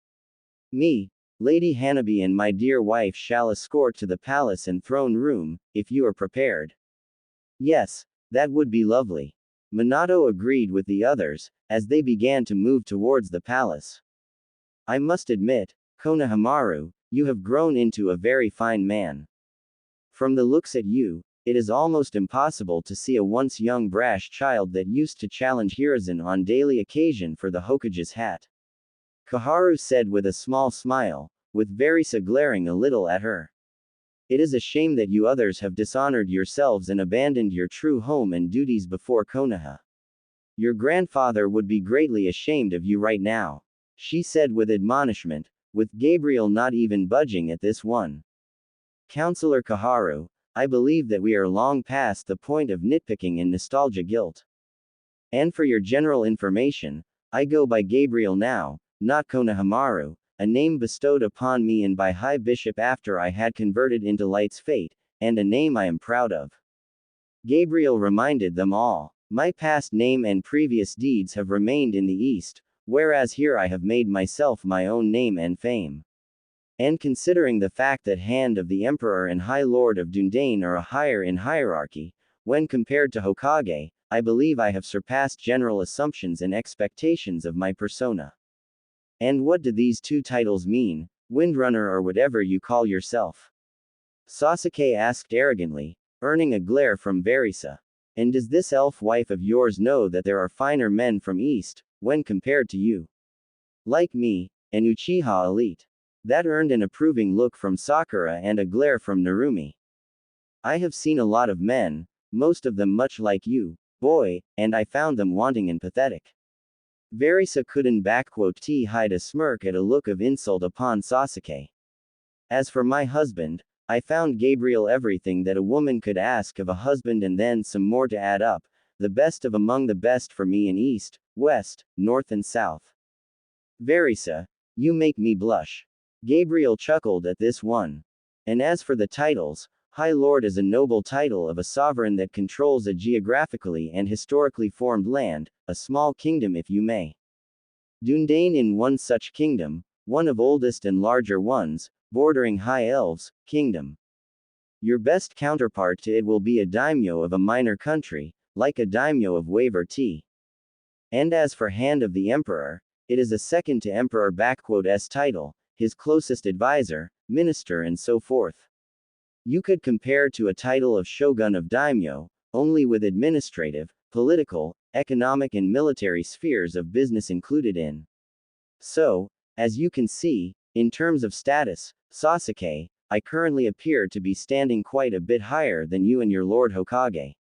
Me, Lady Hanabi and my dear wife shall escort to the palace and throne room, if you are prepared. Yes, that would be lovely. Minato agreed with the others, as they began to move towards the palace. I must admit, Konohamaru, you have grown into a very fine man. From the looks at you, it is almost impossible to see a once young brash child that used to challenge Hiruzen on daily occasion for the Hokage's hat. Koharu said with a small smile, with Verisa glaring a little at her. It is a shame that you others have dishonored yourselves and abandoned your true home and duties before Konoha. Your grandfather would be greatly ashamed of you right now, she said with admonishment, with Gabriel not even budging at this one. Counselor Koharu, I believe that we are long past the point of nitpicking and nostalgia guilt. And for your general information, I go by Gabriel now, not Konohamaru, a name bestowed upon me and by High Bishop after I had converted into Light's fate, and a name I am proud of. Gabriel reminded them all. My past name and previous deeds have remained in the East, whereas here I have made myself my own name and fame. And considering the fact that Hand of the Emperor and High Lord of Dundane are a higher in hierarchy, when compared to Hokage, I believe I have surpassed general assumptions and expectations of my persona. And what do these two titles mean, Windrunner or whatever you call yourself? Sasuke asked arrogantly, earning a glare from Verisa. And does this elf wife of yours know that there are finer men from East, when compared to you? Like me, an Uchiha elite. That earned an approving look from Sakura and a glare from Narumi. I have seen a lot of men, most of them much like you, boy, and I found them wanting and pathetic. Verisa couldn't hide a smirk at a look of insult upon Sasuke. As for my husband, I found Gabriel everything that a woman could ask of a husband and then some more to add up, the best of among the best for me in East, West, North and South. Verisa, you make me blush. Gabriel chuckled at this one. And as for the titles, High Lord is a noble title of a sovereign that controls a geographically and historically formed land, a small kingdom if you may. Dundane in one such kingdom, one of oldest and larger ones, bordering High Elves, kingdom. Your best counterpart to it will be a daimyo of a minor country, like a daimyo of Waver T. And as for Hand of the Emperor, it is a second to Emperor S title, his closest advisor, minister and so forth. You could compare to a title of Shogun of Daimyo, only with administrative, political, economic and military spheres of business included in. So, as you can see, in terms of status, Sasuke, I currently appear to be standing quite a bit higher than you and your Lord Hokage.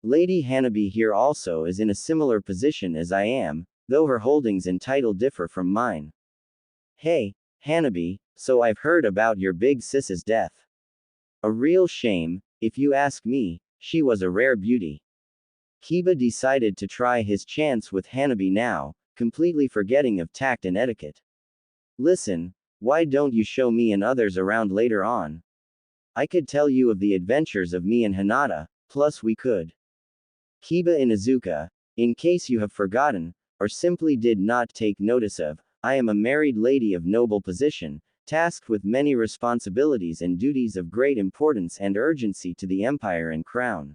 Lady Hanabi here also is in a similar position as I am, though her holdings and title differ from mine. Hey, Hanabi, so I've heard about your big sis's death. A real shame, if you ask me, she was a rare beauty. Kiba decided to try his chance with Hanabi now, completely forgetting of tact and etiquette. Listen, why don't you show me and others around later on? I could tell you of the adventures of me and Hinata, plus we could. Kiba Inuzuka, in case you have forgotten, or simply did not take notice of, I am a married lady of noble position, tasked with many responsibilities and duties of great importance and urgency to the empire and crown.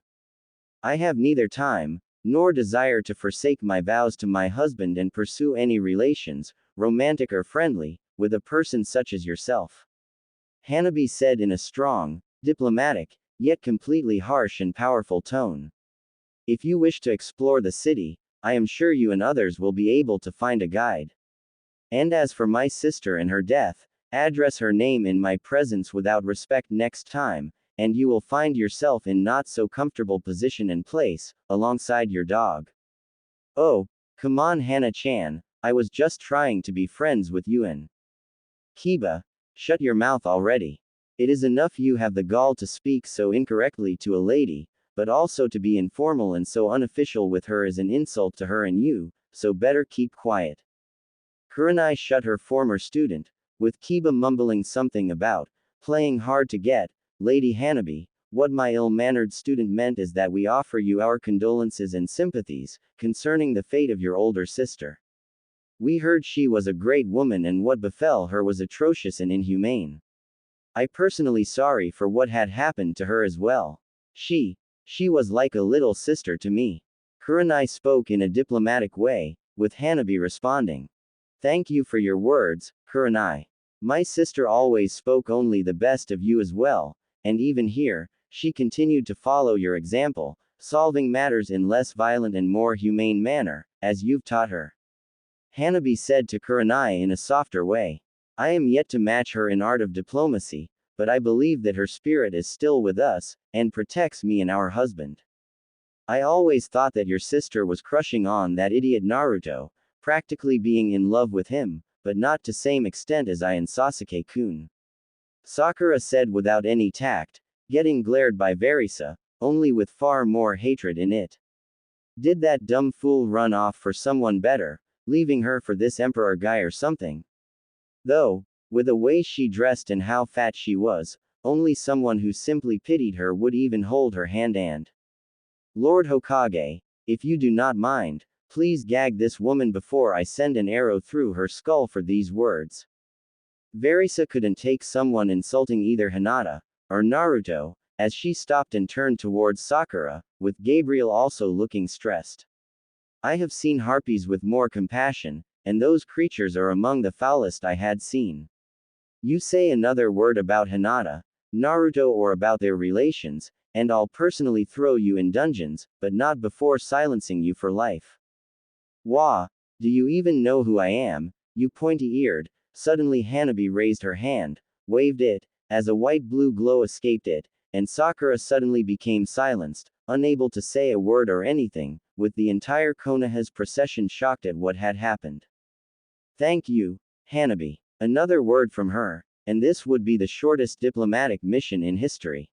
I have neither time, nor desire to forsake my vows to my husband and pursue any relations, romantic or friendly, with a person such as yourself. Hanabi said in a strong, diplomatic, yet completely harsh and powerful tone. If you wish to explore the city, I am sure you and others will be able to find a guide. And as for my sister and her death, address her name in my presence without respect next time, and you will find yourself in not so comfortable position and place, alongside your dog. Oh, come on Hana-chan, I was just trying to be friends with you and Kiba, shut your mouth already. It is enough you have the gall to speak so incorrectly to a lady, but also to be informal and so unofficial with her is an insult to her and you, so better keep quiet. Kurenai shut her former student, with Kiba mumbling something about playing hard to get. Lady Hanabi, what my ill-mannered student meant is that we offer you our condolences and sympathies concerning the fate of your older sister. We heard she was a great woman and what befell her was atrocious and inhumane. I personally sorry for what had happened to her as well. She was like a little sister to me. Kurenai spoke in a diplomatic way, with Hanabi responding. Thank you for your words, Kurenai. My sister always spoke only the best of you as well, and even here, she continued to follow your example, solving matters in less violent and more humane manner, as you've taught her. Hanabi said to Kurenai in a softer way. I am yet to match her in art of diplomacy, but I believe that her spirit is still with us, and protects me and our husband. I always thought that your sister was crushing on that idiot Naruto, practically being in love with him, but not to same extent as I and Sasuke-kun. Sakura said without any tact, getting glared by Verisa, only with far more hatred in it. Did that dumb fool run off for someone better, leaving her for this emperor guy or something? Though, with the way she dressed and how fat she was, only someone who simply pitied her would even hold her hand and. Lord Hokage, if you do not mind, please gag this woman before I send an arrow through her skull for these words. Verisa couldn't take someone insulting either Hinata or Naruto, as she stopped and turned towards Sakura, with Gabriel also looking stressed. I have seen harpies with more compassion, and those creatures are among the foulest I had seen. You say another word about Hinata, Naruto or about their relations, and I'll personally throw you in dungeons, but not before silencing you for life. Wah, do you even know who I am, you pointy-eared? Suddenly Hanabi raised her hand, waved it, as a white-blue glow escaped it, and Sakura suddenly became silenced, unable to say a word or anything, with the entire Konoha's procession shocked at what had happened. Thank you, Hanabi. Another word from her, and this would be the shortest diplomatic mission in history.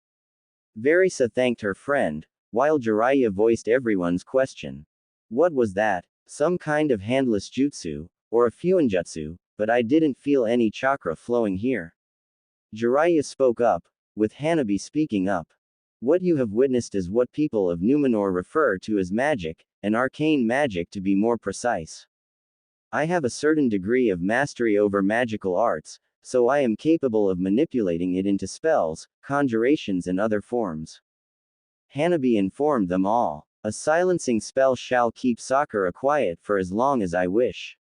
Verisa thanked her friend, while Jiraiya voiced everyone's question. What was that? Some kind of handless jutsu, or a fuinjutsu, but I didn't feel any chakra flowing here. Jiraiya spoke up, with Hanabi speaking up. What you have witnessed is what people of Numenor refer to as magic, an arcane magic to be more precise. I have a certain degree of mastery over magical arts, so I am capable of manipulating it into spells, conjurations and other forms. Hanabi informed them all. A silencing spell shall keep Sakura quiet for as long as I wish.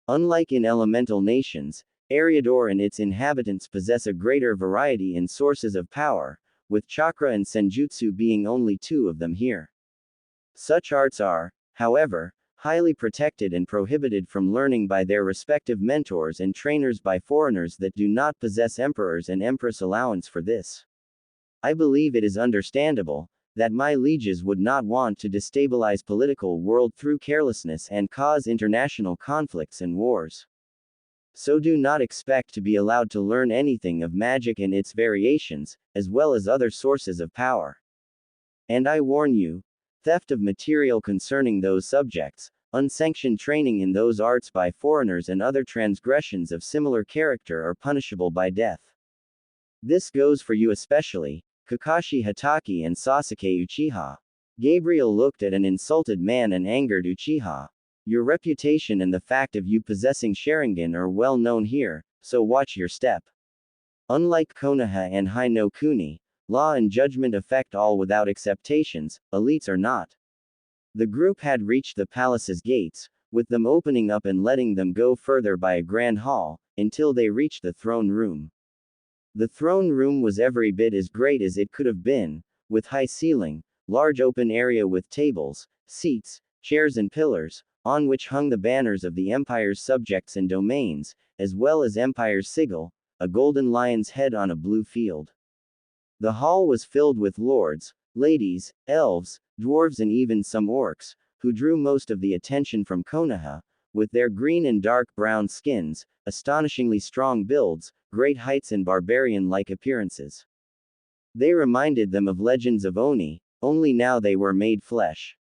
Unlike in elemental nations, Eriador and its inhabitants possess a greater variety in sources of power, with chakra and senjutsu being only two of them here. Such arts are, however, highly protected and prohibited from learning by their respective mentors and trainers by foreigners that do not possess emperors and empress allowance for this. I believe it is understandable that my lieges would not want to destabilize political world through carelessness and cause international conflicts and wars. So do not expect to be allowed to learn anything of magic and its variations, as well as other sources of power. And I warn you, theft of material concerning those subjects, unsanctioned training in those arts by foreigners and other transgressions of similar character are punishable by death. This goes for you especially, Kakashi Hatake and Sasuke Uchiha. Gabriel looked at an insulted man and angered Uchiha. Your reputation and the fact of you possessing Sharingan are well known here, so watch your step. Unlike Konoha and Hai no Kuni, law and judgment affect all without exceptions, elites are not. The group had reached the palace's gates, with them opening up and letting them go further by a grand hall, until they reached the throne room. The throne room was every bit as great as it could have been, with high ceiling, large open area with tables, seats, chairs and pillars, on which hung the banners of the empire's subjects and domains, as well as empire's sigil, a golden lion's head on a blue field. The hall was filled with lords, ladies, elves, dwarves and even some orcs, who drew most of the attention from Konoha, with their green and dark brown skins, astonishingly strong builds, great heights and barbarian-like appearances. They reminded them of legends of Oni, only now they were made flesh.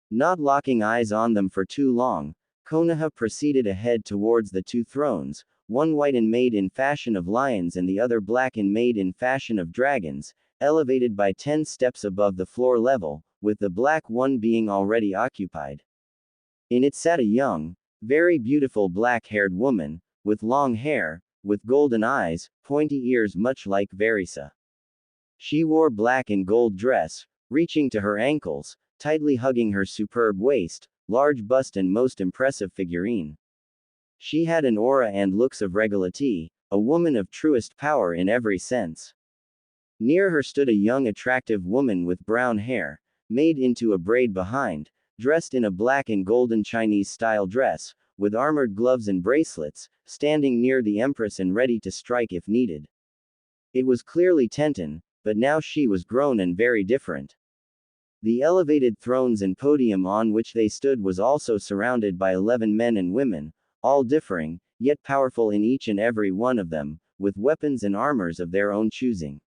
Not locking eyes on them for too long, Konoha proceeded ahead towards the two thrones, one white and made in fashion of lions and the other black and made in fashion of dragons, elevated by 10 steps above the floor level, with the black one being already occupied. In it sat a young, very beautiful black-haired woman, with long hair, with golden eyes, pointy ears much like Verisa. She wore black and gold dress, reaching to her ankles, tightly hugging her superb waist, large bust and most impressive figurine. She had an aura and looks of regality, a woman of truest power in every sense. Near her stood a young attractive woman with brown hair, made into a braid behind, dressed in a black and golden Chinese-style dress, with armored gloves and bracelets, standing near the empress and ready to strike if needed. It was clearly Tenten, but now she was grown and very different. The elevated thrones and podium on which they stood was also surrounded by 11 men and women, all differing, yet powerful in each and every one of them, with weapons and armors of their own choosing.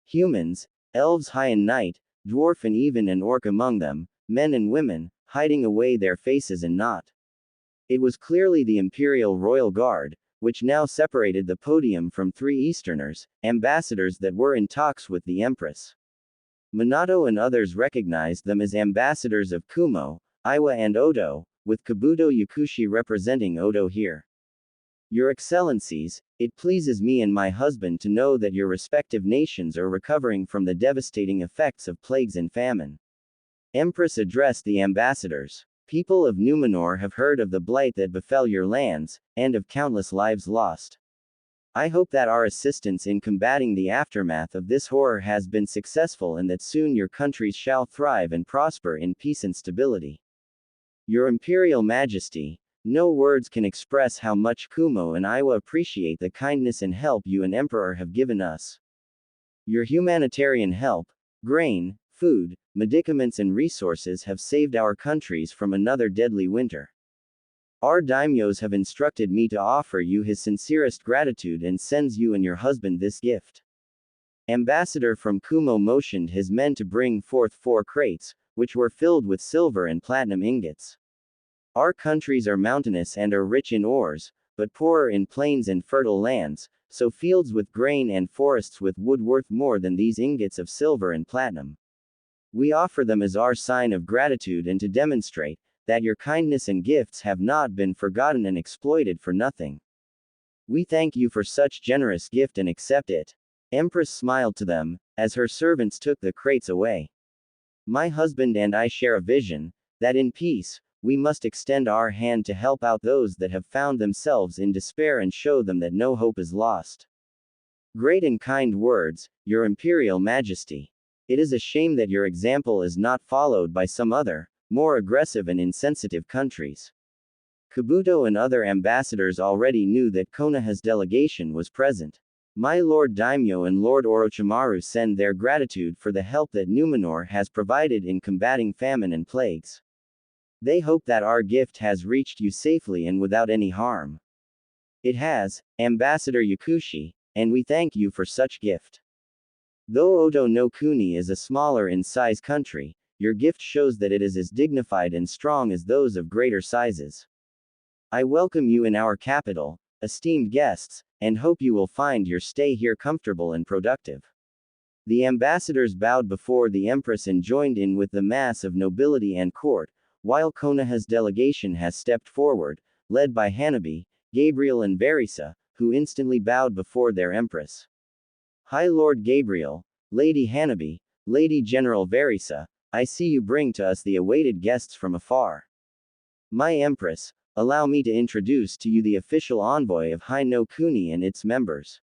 Humans, elves high and knight, dwarf and even an orc among them, men and women, hiding away their faces and not. It was clearly the Imperial Royal Guard, which now separated the podium from 3 Easterners, ambassadors that were in talks with the Empress. Minato and others recognized them as ambassadors of Kumo, Iwa and Odo, with Kabuto Yakushi representing Odo here. Your Excellencies, it pleases me and my husband to know that your respective nations are recovering from the devastating effects of plagues and famine. Empress addressed the ambassadors. People of Numenor have heard of the blight that befell your lands, and of countless lives lost. I hope that our assistance in combating the aftermath of this horror has been successful and that soon your countries shall thrive and prosper in peace and stability. Your Imperial Majesty, no words can express how much Kumo and Iwa appreciate the kindness and help you and Emperor have given us. Your humanitarian help, grain, food, medicaments and resources have saved our countries from another deadly winter. Our daimyos have instructed me to offer you his sincerest gratitude and sends you and your husband this gift. Ambassador from Kumo motioned his men to bring forth 4 crates, which were filled with silver and platinum ingots. Our countries are mountainous and are rich in ores, but poorer in plains and fertile lands, so fields with grain and forests with wood worth more than these ingots of silver and platinum. We offer them as our sign of gratitude and to demonstrate that your kindness and gifts have not been forgotten and exploited for nothing. We thank you for such generous gift and accept it. Empress smiled to them, as her servants took the crates away. My husband and I share a vision, that in peace, we must extend our hand to help out those that have found themselves in despair and show them that no hope is lost. Great and kind words, Your Imperial Majesty. It is a shame that your example is not followed by some other, more aggressive and insensitive countries. Kabuto and other ambassadors already knew that Konoha's delegation was present. My Lord Daimyo and Lord Orochimaru send their gratitude for the help that Numenor has provided in combating famine and plagues. They hope that our gift has reached you safely and without any harm. It has, Ambassador Yakushi, and we thank you for such gift. Though Oto no Kuni is a smaller in size country, your gift shows that it is as dignified and strong as those of greater sizes. I welcome you in our capital, esteemed guests, and hope you will find your stay here comfortable and productive. The ambassadors bowed before the empress and joined in with the mass of nobility and court, while Konoha's delegation has stepped forward, led by Hanabi, Gabriel and Verisa, who instantly bowed before their empress. High Lord Gabriel, Lady Hanabi, Lady General Verisa, I see you bring to us the awaited guests from afar. My empress, allow me to introduce to you the official envoy of Hai no Kuni and its members.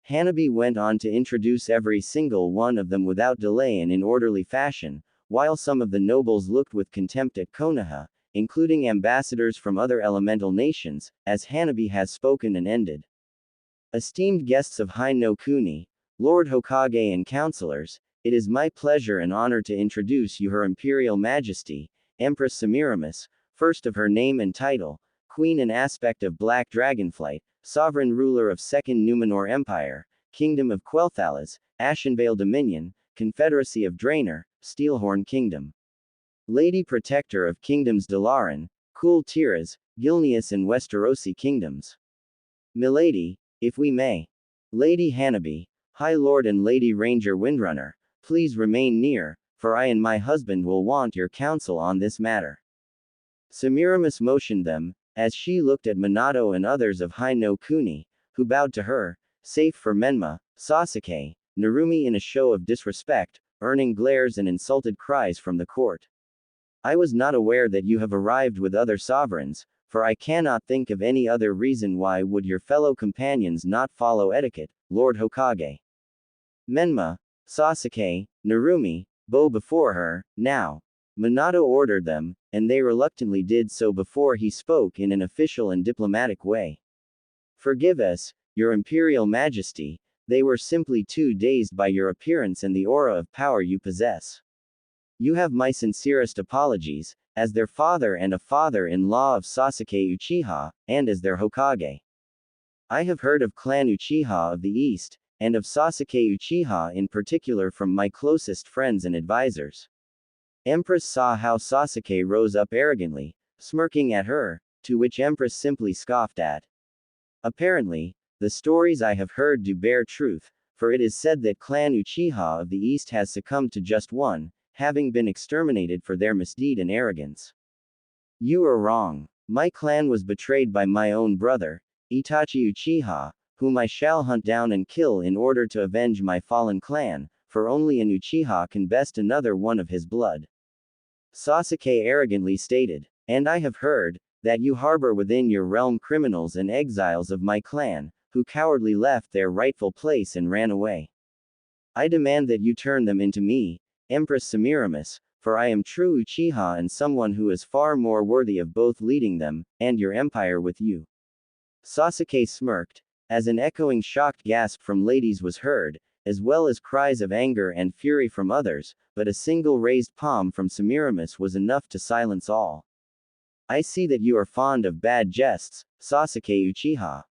Hanabi went on to introduce every single one of them without delay and in orderly fashion, while some of the nobles looked with contempt at Konoha, including ambassadors from other elemental nations, as Hanabi has spoken and ended. Esteemed guests of Hai no Kuni, Lord Hokage and counselors, it is my pleasure and honor to introduce you Her Imperial Majesty, Empress Semiramis, first of her name and title, Queen and aspect of Black Dragonflight, Sovereign Ruler of Second Numenor Empire, Kingdom of Quel'Thalas, Ashenvale Dominion, Confederacy of Draenor, Steelhorn Kingdom. Lady Protector of Kingdoms Dalaran, Kul Tiras, Gilneas and Westerosi Kingdoms. Milady, if we may. Lady Hanabi, High Lord and Lady Ranger Windrunner, please remain near, for I and my husband will want your counsel on this matter. Semiramis motioned them, as she looked at Minato and others of Hai no Kuni, who bowed to her, save for Menma, Sasuke, Narumi in a show of disrespect, earning glares and insulted cries from the court. I was not aware that you have arrived with other sovereigns, for I cannot think of any other reason why would your fellow companions not follow etiquette, Lord Hokage. Menma, Sasuke, Narumi, bow before her, now. Minato ordered them, and they reluctantly did so before he spoke in an official and diplomatic way. Forgive us, Your Imperial Majesty, they were simply too dazed by your appearance and the aura of power you possess. You have my sincerest apologies, as their father and a father-in-law of Sasuke Uchiha, and as their Hokage. I have heard of Clan Uchiha of the East, and of Sasuke Uchiha in particular from my closest friends and advisors. Empress saw how Sasuke rose up arrogantly, smirking at her, to which Empress simply scoffed at. Apparently, the stories I have heard do bear truth, for it is said that Clan Uchiha of the East has succumbed to just one, having been exterminated for their misdeed and arrogance. You are wrong. My clan was betrayed by my own brother, Itachi Uchiha, whom I shall hunt down and kill in order to avenge my fallen clan, for only an Uchiha can best another one of his blood. Sasuke arrogantly stated, and I have heard, that you harbor within your realm criminals and exiles of my clan, who cowardly left their rightful place and ran away. I demand that you turn them into me, Empress Semiramis, for I am true Uchiha and someone who is far more worthy of both leading them, and your empire with you. Sasuke smirked, as an echoing shocked gasp from ladies was heard, as well as cries of anger and fury from others, but a single raised palm from Semiramis was enough to silence all. I see that you are fond of bad jests, Sasuke Uchiha.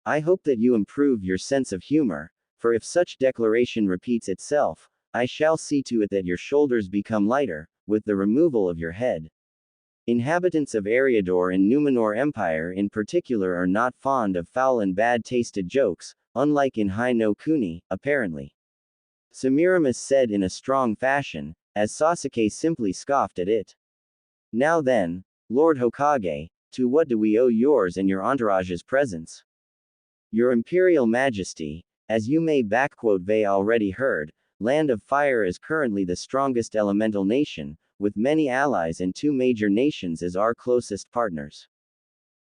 I hope that you improve your sense of humor, for if such declaration repeats itself, I shall see to it that your shoulders become lighter, with the removal of your head. Inhabitants of Eriador and Numenor Empire in particular are not fond of foul and bad-tasted jokes, unlike in Hai no Kuni, apparently. Semiramis said in a strong fashion, as Sasuke simply scoffed at it. Now then, Lord Hokage, to what do we owe yours and your entourage's presence? Your Imperial Majesty, as you may they already heard, Land of Fire is currently the strongest elemental nation, with many allies and two major nations as our closest partners.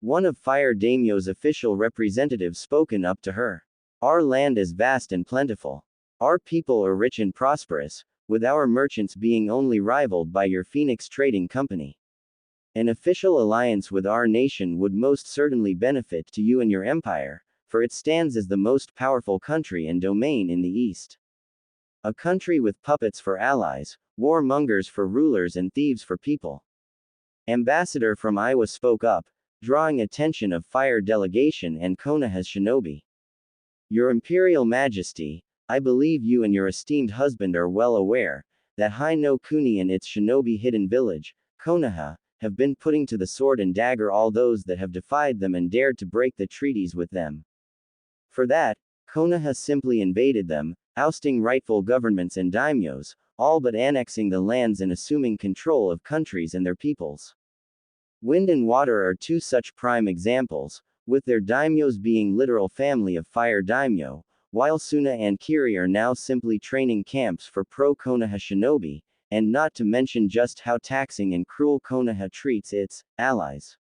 One of Fire Daimyo's official representatives spoken up to her. Our land is vast and plentiful. Our people are rich and prosperous, with our merchants being only rivaled by your Phoenix Trading Company. An official alliance with our nation would most certainly benefit to you and your empire, for it stands as the most powerful country and domain in the East. A country with puppets for allies, warmongers for rulers and thieves for people. Ambassador from Iowa spoke up, drawing attention of Fire Delegation and Konoha's Shinobi. Your Imperial Majesty, I believe you and your esteemed husband are well aware that Hinata and its Shinobi hidden village, Konoha, have been putting to the sword and dagger all those that have defied them and dared to break the treaties with them. For that, Konoha simply invaded them, ousting rightful governments and daimyos, all but annexing the lands and assuming control of countries and their peoples. Wind and Water are two such prime examples, with their daimyos being literal family of fire daimyo, while Suna and Kiri are now simply training camps for pro-Konoha shinobi, and not to mention just how taxing and cruel Konoha treats its allies.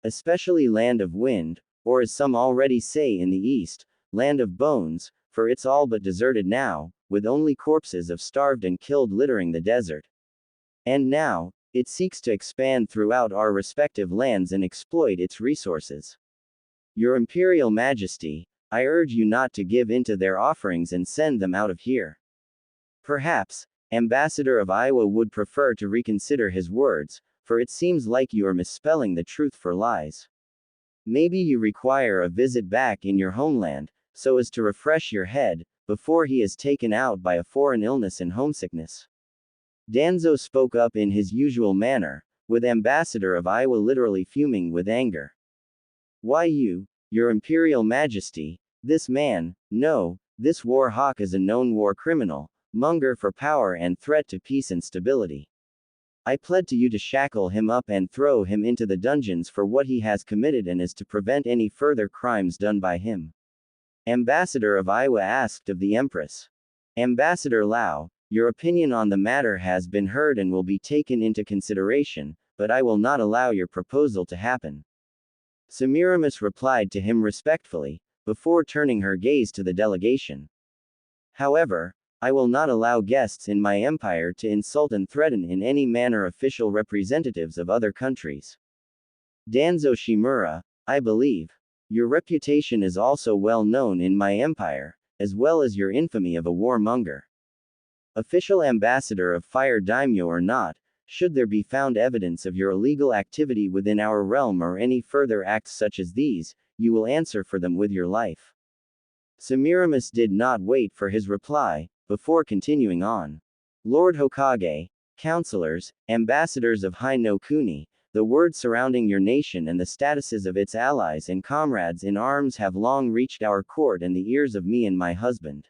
Especially Land of Wind, or as some already say in the East, Land of Bones, for it's all but deserted now, with only corpses of starved and killed littering the desert. And now, it seeks to expand throughout our respective lands and exploit its resources. Your Imperial Majesty, I urge you not to give in to their offerings and send them out of here. Perhaps, Ambassador of Iowa would prefer to reconsider his words, for it seems like you are misspelling the truth for lies. Maybe you require a visit back in your homeland, so as to refresh your head, before he is taken out by a foreign illness and homesickness. Danzo spoke up in his usual manner, with Ambassador of Iowa literally fuming with anger. Why you, your Imperial Majesty, this man, no, this war hawk is a known war criminal, monger for power and threat to peace and stability. I plead to you to shackle him up and throw him into the dungeons for what he has committed and is to prevent any further crimes done by him. Ambassador of Iowa asked of the Empress. Ambassador Lao, your opinion on the matter has been heard and will be taken into consideration, but I will not allow your proposal to happen. Semiramis replied to him respectfully, before turning her gaze to the delegation. However, I will not allow guests in my empire to insult and threaten in any manner official representatives of other countries. Danzo Shimura, I believe. Your reputation is also well known in my empire, as well as your infamy of a warmonger. Official ambassador of Fire Daimyo or not, should there be found evidence of your illegal activity within our realm or any further acts such as these, you will answer for them with your life. Semiramis did not wait for his reply, before continuing on. Lord Hokage, counselors, ambassadors of Hinata, the words surrounding your nation and the statuses of its allies and comrades in arms have long reached our court and the ears of me and my husband.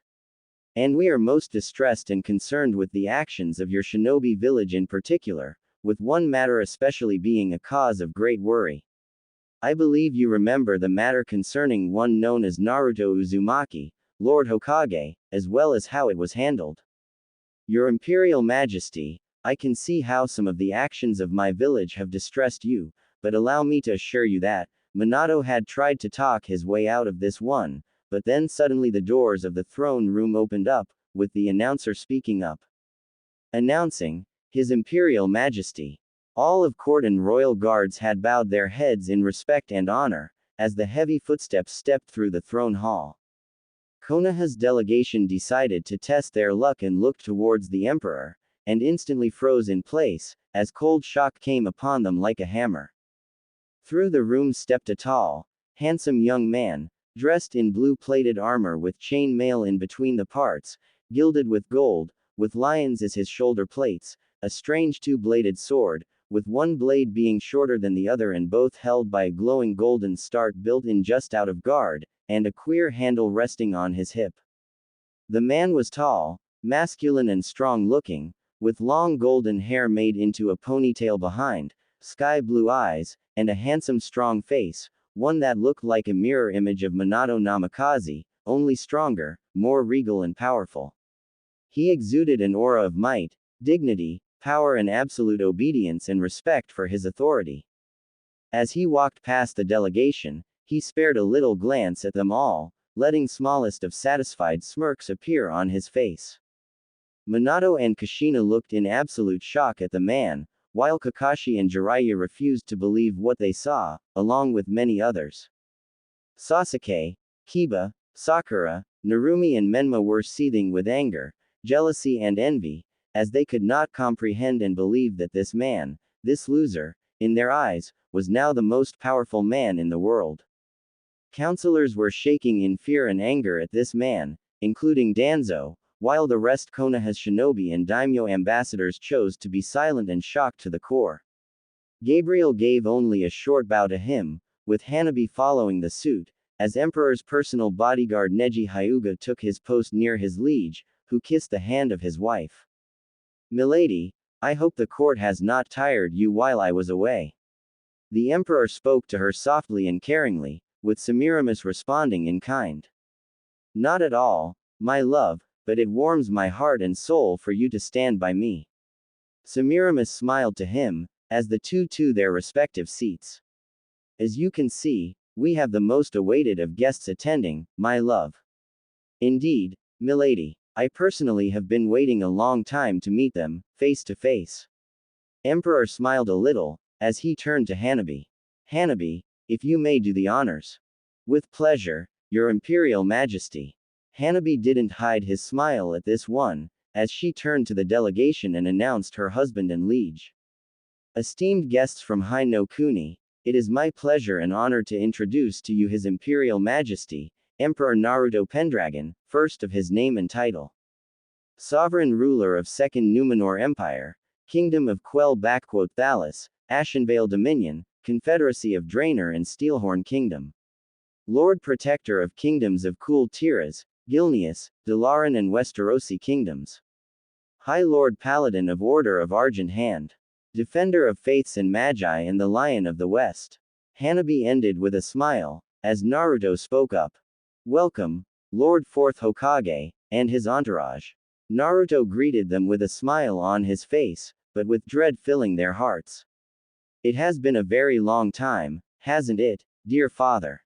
And we are most distressed and concerned with the actions of your shinobi village in particular, with one matter especially being a cause of great worry. I believe you remember the matter concerning one known as Naruto Uzumaki, Lord Hokage, as well as how it was handled. Your Imperial Majesty, I can see how some of the actions of my village have distressed you, but allow me to assure you that, Minato had tried to talk his way out of this one, but then suddenly the doors of the throne room opened up, with the announcer speaking up. Announcing, His Imperial Majesty. All of court and royal guards had bowed their heads in respect and honor, as the heavy footsteps stepped through the throne hall. Konoha's delegation decided to test their luck and looked towards the emperor, and instantly froze in place, as cold shock came upon them like a hammer. Through the room stepped a tall, handsome young man, dressed in blue-plated armor with chain mail in between the parts, gilded with gold, with lions as his shoulder plates, a strange two-bladed sword, with one blade being shorter than the other and both held by a glowing golden start built in just out of guard, and a queer handle resting on his hip. The man was tall, masculine and strong-looking, with long golden hair made into a ponytail behind, sky-blue eyes, and a handsome strong face, one that looked like a mirror image of Minato Namikaze, only stronger, more regal and powerful. He exuded an aura of might, dignity, power and absolute obedience and respect for his authority. As he walked past the delegation, he spared a little glance at them all, letting smallest of satisfied smirks appear on his face. Minato and Kushina looked in absolute shock at the man, while Kakashi and Jiraiya refused to believe what they saw, along with many others. Sasuke, Kiba, Sakura, Narumi and Menma were seething with anger, jealousy and envy, as they could not comprehend and believe that this man, this loser, in their eyes, was now the most powerful man in the world. Counselors were shaking in fear and anger at this man, including Danzo, while the rest Konoha's shinobi and daimyo ambassadors chose to be silent and shocked to the core. Gabriel gave only a short bow to him, with Hanabi following the suit, as Emperor's personal bodyguard Neji Hyuga took his post near his liege, who kissed the hand of his wife. "Milady, I hope the court has not tired you while I was away." The Emperor spoke to her softly and caringly, with Semiramis responding in kind. "Not at all, my love, but it warms my heart and soul for you to stand by me." Semiramis smiled to him, as the two to their respective seats. "As you can see, we have the most awaited of guests attending, my love." "Indeed, milady. I personally have been waiting a long time to meet them, face to face." Emperor smiled a little, as he turned to Hanabi. "Hanabi, if you may do the honors." "With pleasure, Your Imperial Majesty." Hanabi didn't hide his smile at this one, as she turned to the delegation and announced her husband and liege. "Esteemed guests from Hai no Kuni, it is my pleasure and honor to introduce to you His Imperial Majesty, Emperor Naruto Pendragon, first of his name and title. Sovereign ruler of Second Numor Empire, Kingdom of Quell-Thalas, Ashenvale Dominion, Confederacy of Draenor and Steelhorn Kingdom. Lord Protector of Kingdoms of Cool Tiras, Gilneas, Dalaran and Westerosi Kingdoms. High Lord Paladin of Order of Argent Hand. Defender of Faiths and Magi and the Lion of the West." Hanabi ended with a smile, as Naruto spoke up. "Welcome, Lord Fourth Hokage, and his entourage." Naruto greeted them with a smile on his face, but with dread filling their hearts. "It has been a very long time, hasn't it, dear father?"